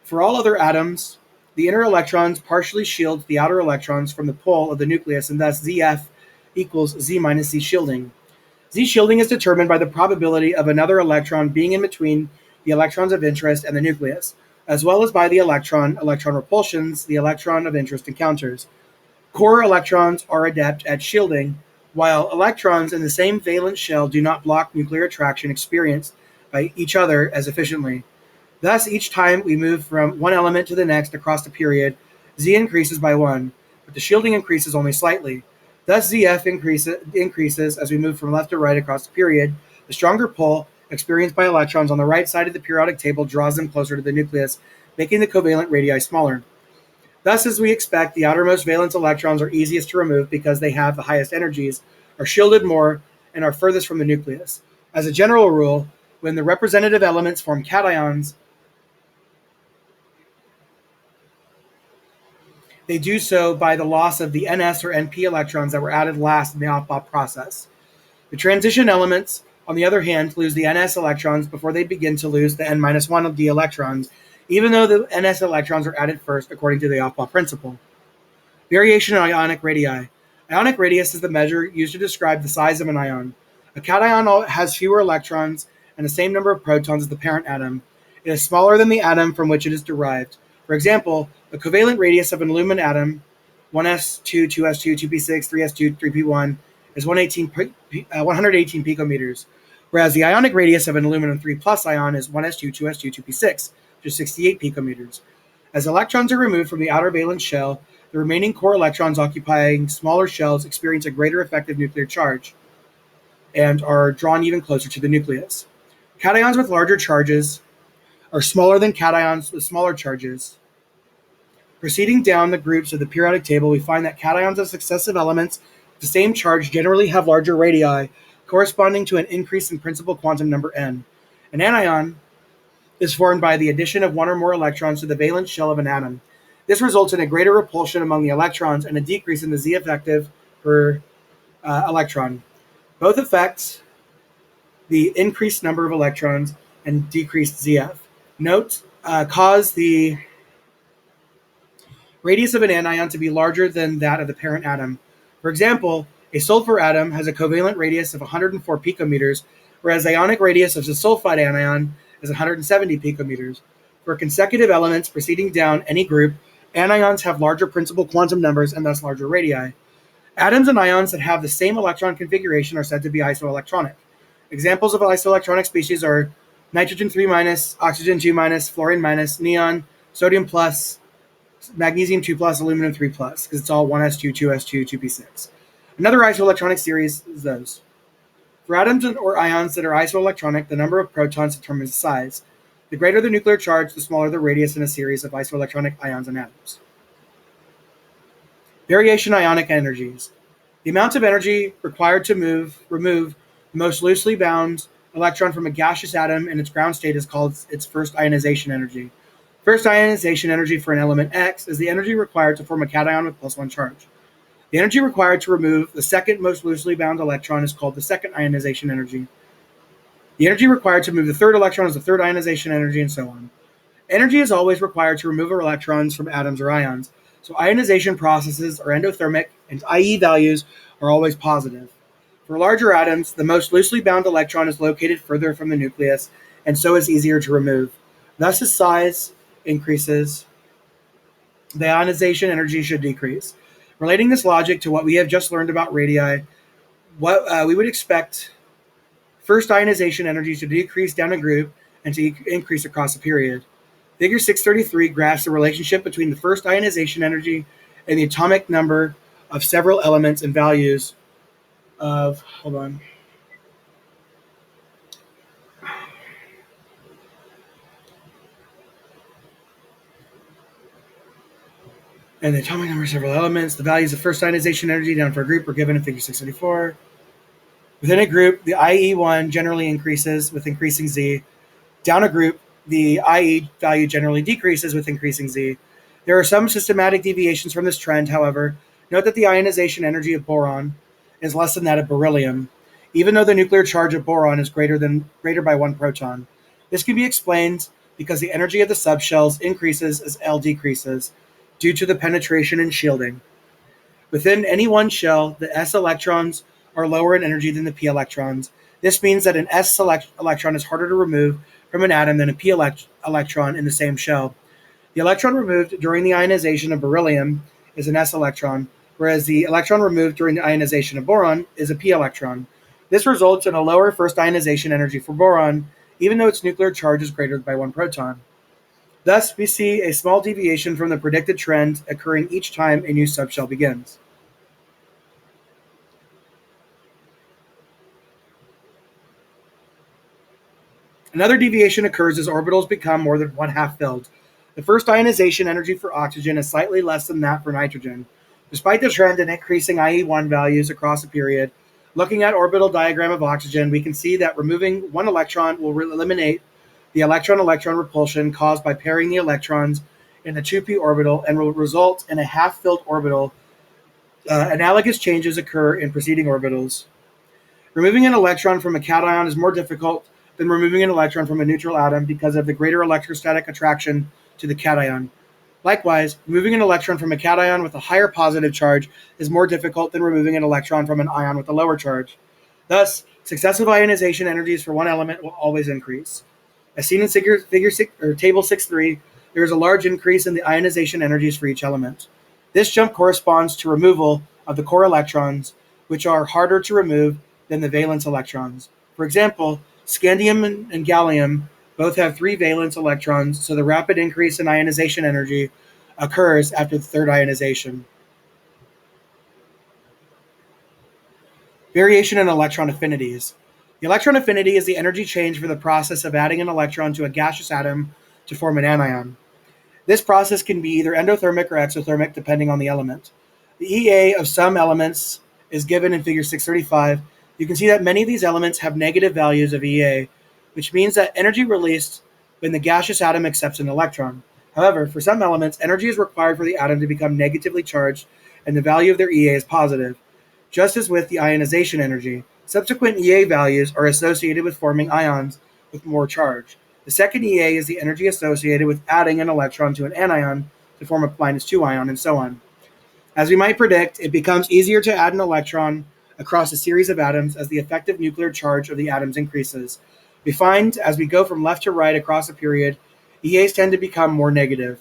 For all other atoms, the inner electrons partially shield the outer electrons from the pull of the nucleus, and thus ZF equals Z minus Z shielding. Z shielding is determined by the probability of another electron being in between the electrons of interest and the nucleus, as well as by the electron repulsions the electron of interest encounters. Core electrons are adept at shielding, while electrons in the same valence shell do not block nuclear attraction experienced by each other as efficiently. Thus, each time we move from one element to the next across the period, Z increases by 1, but the shielding increases only slightly. Thus, ZF increases as we move from left to right across the period. The stronger pull experienced by electrons on the right side of the periodic table draws them closer to the nucleus, making the covalent radii smaller. Thus, as we expect, the outermost valence electrons are easiest to remove because they have the highest energies, are shielded more, and are furthest from the nucleus. As a general rule, when the representative elements form cations, they do so by the loss of the ns or np electrons that were added last in the Aufbau process. The transition elements, on the other hand, lose the ns electrons before they begin to lose the n-1 of the electrons, even though the ns electrons are added first according to the Aufbau principle. Variation in ionic radii. Ionic radius is the measure used to describe the size of an ion. A cation has fewer electrons and the same number of protons as the parent atom. It is smaller than the atom from which it is derived. For example, the covalent radius of an aluminum atom, 1s2, 2s2, 2p6, 3s2, 3p1, is 118 picometers, whereas the ionic radius of an aluminum 3 plus ion is 1s2, 2s2, 2p6, which is 68 picometers. As electrons are removed from the outer valence shell, the remaining core electrons occupying smaller shells experience a greater effective nuclear charge and are drawn even closer to the nucleus. Cations with larger charges are smaller than cations with smaller charges. Proceeding down the groups of the periodic table, we find that cations of successive elements with the same charge generally have larger radii, corresponding to an increase in principal quantum number n. An anion is formed by the addition of one or more electrons to the valence shell of an atom. This results in a greater repulsion among the electrons and a decrease in the Z effective per electron. Both affect the increased number of electrons and decreased ZF. Note, cause the radius of an anion to be larger than that of the parent atom. For example, a sulfur atom has a covalent radius of 104 picometers, whereas the ionic radius of the sulfide anion is 170 picometers. For consecutive elements proceeding down any group, anions have larger principal quantum numbers and thus larger radii. Atoms and ions that have the same electron configuration are said to be isoelectronic. Examples of isoelectronic species are nitrogen 3-, oxygen 2-, fluorine-, neon, sodium plus, magnesium 2+, aluminum 3+, because it's all 1s2, 2s2, 2p6. Another isoelectronic series is those. For atoms or ions that are isoelectronic, the number of protons determines the size. The greater the nuclear charge, the smaller the radius in a series of isoelectronic ions and atoms. Variation ionic energies. The amount of energy required to remove the most loosely bound electron from a gaseous atom in its ground state is called its first ionization energy. First ionization energy for an element X is the energy required to form a cation with +1 charge. The energy required to remove the second most loosely bound electron is called the second ionization energy. The energy required to remove the third electron is the third ionization energy, and so on. Energy is always required to remove electrons from atoms or ions, so ionization processes are endothermic and IE values are always positive. For larger atoms, the most loosely bound electron is located further from the nucleus and so is easier to remove. Thus, as size increases, the ionization energy should decrease. Relating this logic to what we have just learned about radii, what we would expect first ionization energy to decrease down a group and to increase across a period. Figure 633 graphs the relationship between the first ionization energy and the atomic number of several elements and values of, hold on, and the atomic number of several elements. The values of first ionization energy down for a group are given in figure 634. Within a group, the IE1 generally increases with increasing Z. Down a group, the IE value generally decreases with increasing Z. There are some systematic deviations from this trend, however. Note that the ionization energy of boron is less than that of beryllium, even though the nuclear charge of boron is greater by one proton. This can be explained because the energy of the subshells increases as L decreases due to the penetration and shielding. Within any one shell, the s electrons are lower in energy than the p electrons. This means that an s electron is harder to remove from an atom than a p electron in the same shell. The electron removed during the ionization of beryllium is an s electron, whereas the electron removed during the ionization of boron is a p electron. This results in a lower first ionization energy for boron, even though its nuclear charge is greater by one proton. Thus, we see a small deviation from the predicted trend occurring each time a new subshell begins. Another deviation occurs as orbitals become more than one half filled. The first ionization energy for oxygen is slightly less than that for nitrogen. Despite the trend in increasing IE1 values across a period, looking at orbital diagram of oxygen, we can see that removing one electron will eliminate the electron-electron repulsion caused by pairing the electrons in the 2p orbital and will result in a half-filled orbital. Analogous changes occur in preceding orbitals. Removing an electron from a cation is more difficult than removing an electron from a neutral atom because of the greater electrostatic attraction to the cation. Likewise, removing an electron from a cation with a higher positive charge is more difficult than removing an electron from an ion with a lower charge. Thus, successive ionization energies for one element will always increase. As seen in Table 6.3, there is a large increase in the ionization energies for each element. This jump corresponds to removal of the core electrons, which are harder to remove than the valence electrons. For example, scandium and gallium both have 3 valence electrons, so the rapid increase in ionization energy occurs after the third ionization. Variation in electron affinities. The electron affinity is the energy change for the process of adding an electron to a gaseous atom to form an anion. This process can be either endothermic or exothermic depending on the element. The EA of some elements is given in figure 635. You can see that many of these elements have negative values of EA, which means that energy released when the gaseous atom accepts an electron. However, for some elements, energy is required for the atom to become negatively charged, and the value of their EA is positive. Just as with the ionization energy, subsequent EA values are associated with forming ions with more charge. The second EA is the energy associated with adding an electron to an anion to form a -2 ion, and so on. As we might predict, it becomes easier to add an electron across a series of atoms as the effective nuclear charge of the atoms increases. We find, as we go from left to right across a period, EAs tend to become more negative.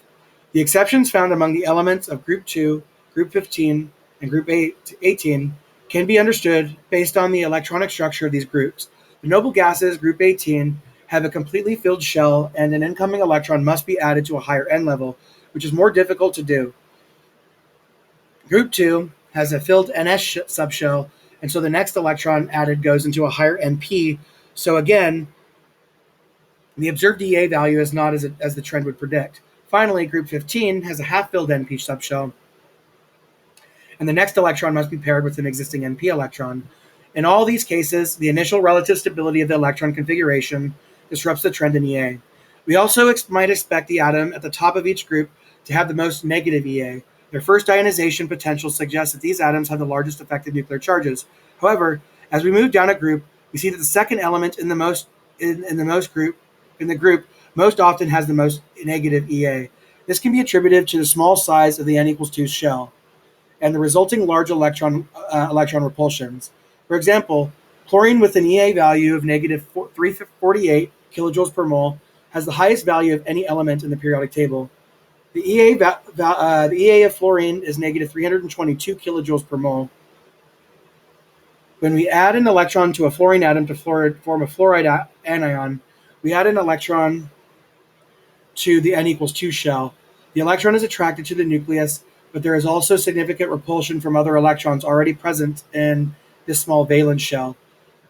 The exceptions found among the elements of Group 2, Group 15, and Group 18 can be understood based on the electronic structure of these groups. The noble gases, Group 18, have a completely filled shell, and an incoming electron must be added to a higher n level, which is more difficult to do. Group 2 has a filled NS subshell, and so the next electron added goes into a higher NP. So again, the observed EA value is not as the trend would predict. Finally, Group 15 has a half-filled NP subshell, and the next electron must be paired with an existing NP electron. In all these cases, the initial relative stability of the electron configuration disrupts the trend in EA. We also might expect the atom at the top of each group to have the most negative EA. Their first ionization potential suggests that these atoms have the largest effective nuclear charges. However, as we move down a group, we see that the second element in the group most often has the most negative EA. This can be attributed to the small size of the n=2 shell and the resulting large electron repulsions. For example, chlorine with an EA value of negative 348 kilojoules per mole has the highest value of any element in the periodic table. The EA of fluorine is negative 322 kilojoules per mole. When we add an electron to a fluorine atom to form a fluoride anion, we add an electron to the n equals 2 shell. The electron is attracted to the nucleus, but there is also significant repulsion from other electrons already present in this small valence shell.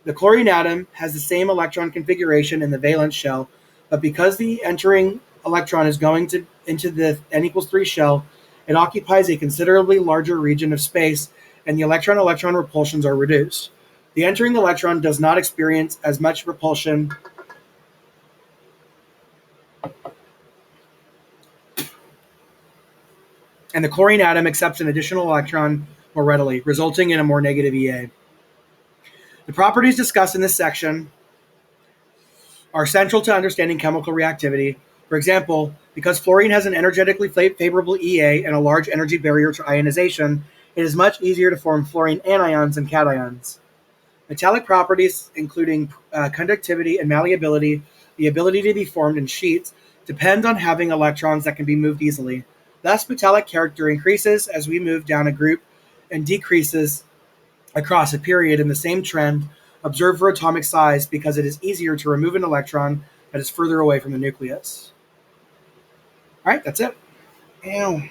The chlorine atom has the same electron configuration in the valence shell, but because the entering electron is going into the n equals 3 shell, it occupies a considerably larger region of space, and the electron-electron repulsions are reduced. The entering electron does not experience as much repulsion and the chlorine atom accepts an additional electron more readily, resulting in a more negative EA. The properties discussed in this section are central to understanding chemical reactivity. For example, because fluorine has an energetically favorable EA and a large energy barrier to ionization, it is much easier to form fluorine anions and cations. Metallic properties, including conductivity and malleability, the ability to be formed in sheets, depend on having electrons that can be moved easily. Thus, metallic character increases as we move down a group and decreases across a period in the same trend observed for atomic size because it is easier to remove an electron that is further away from the nucleus. All right, that's it. Ow.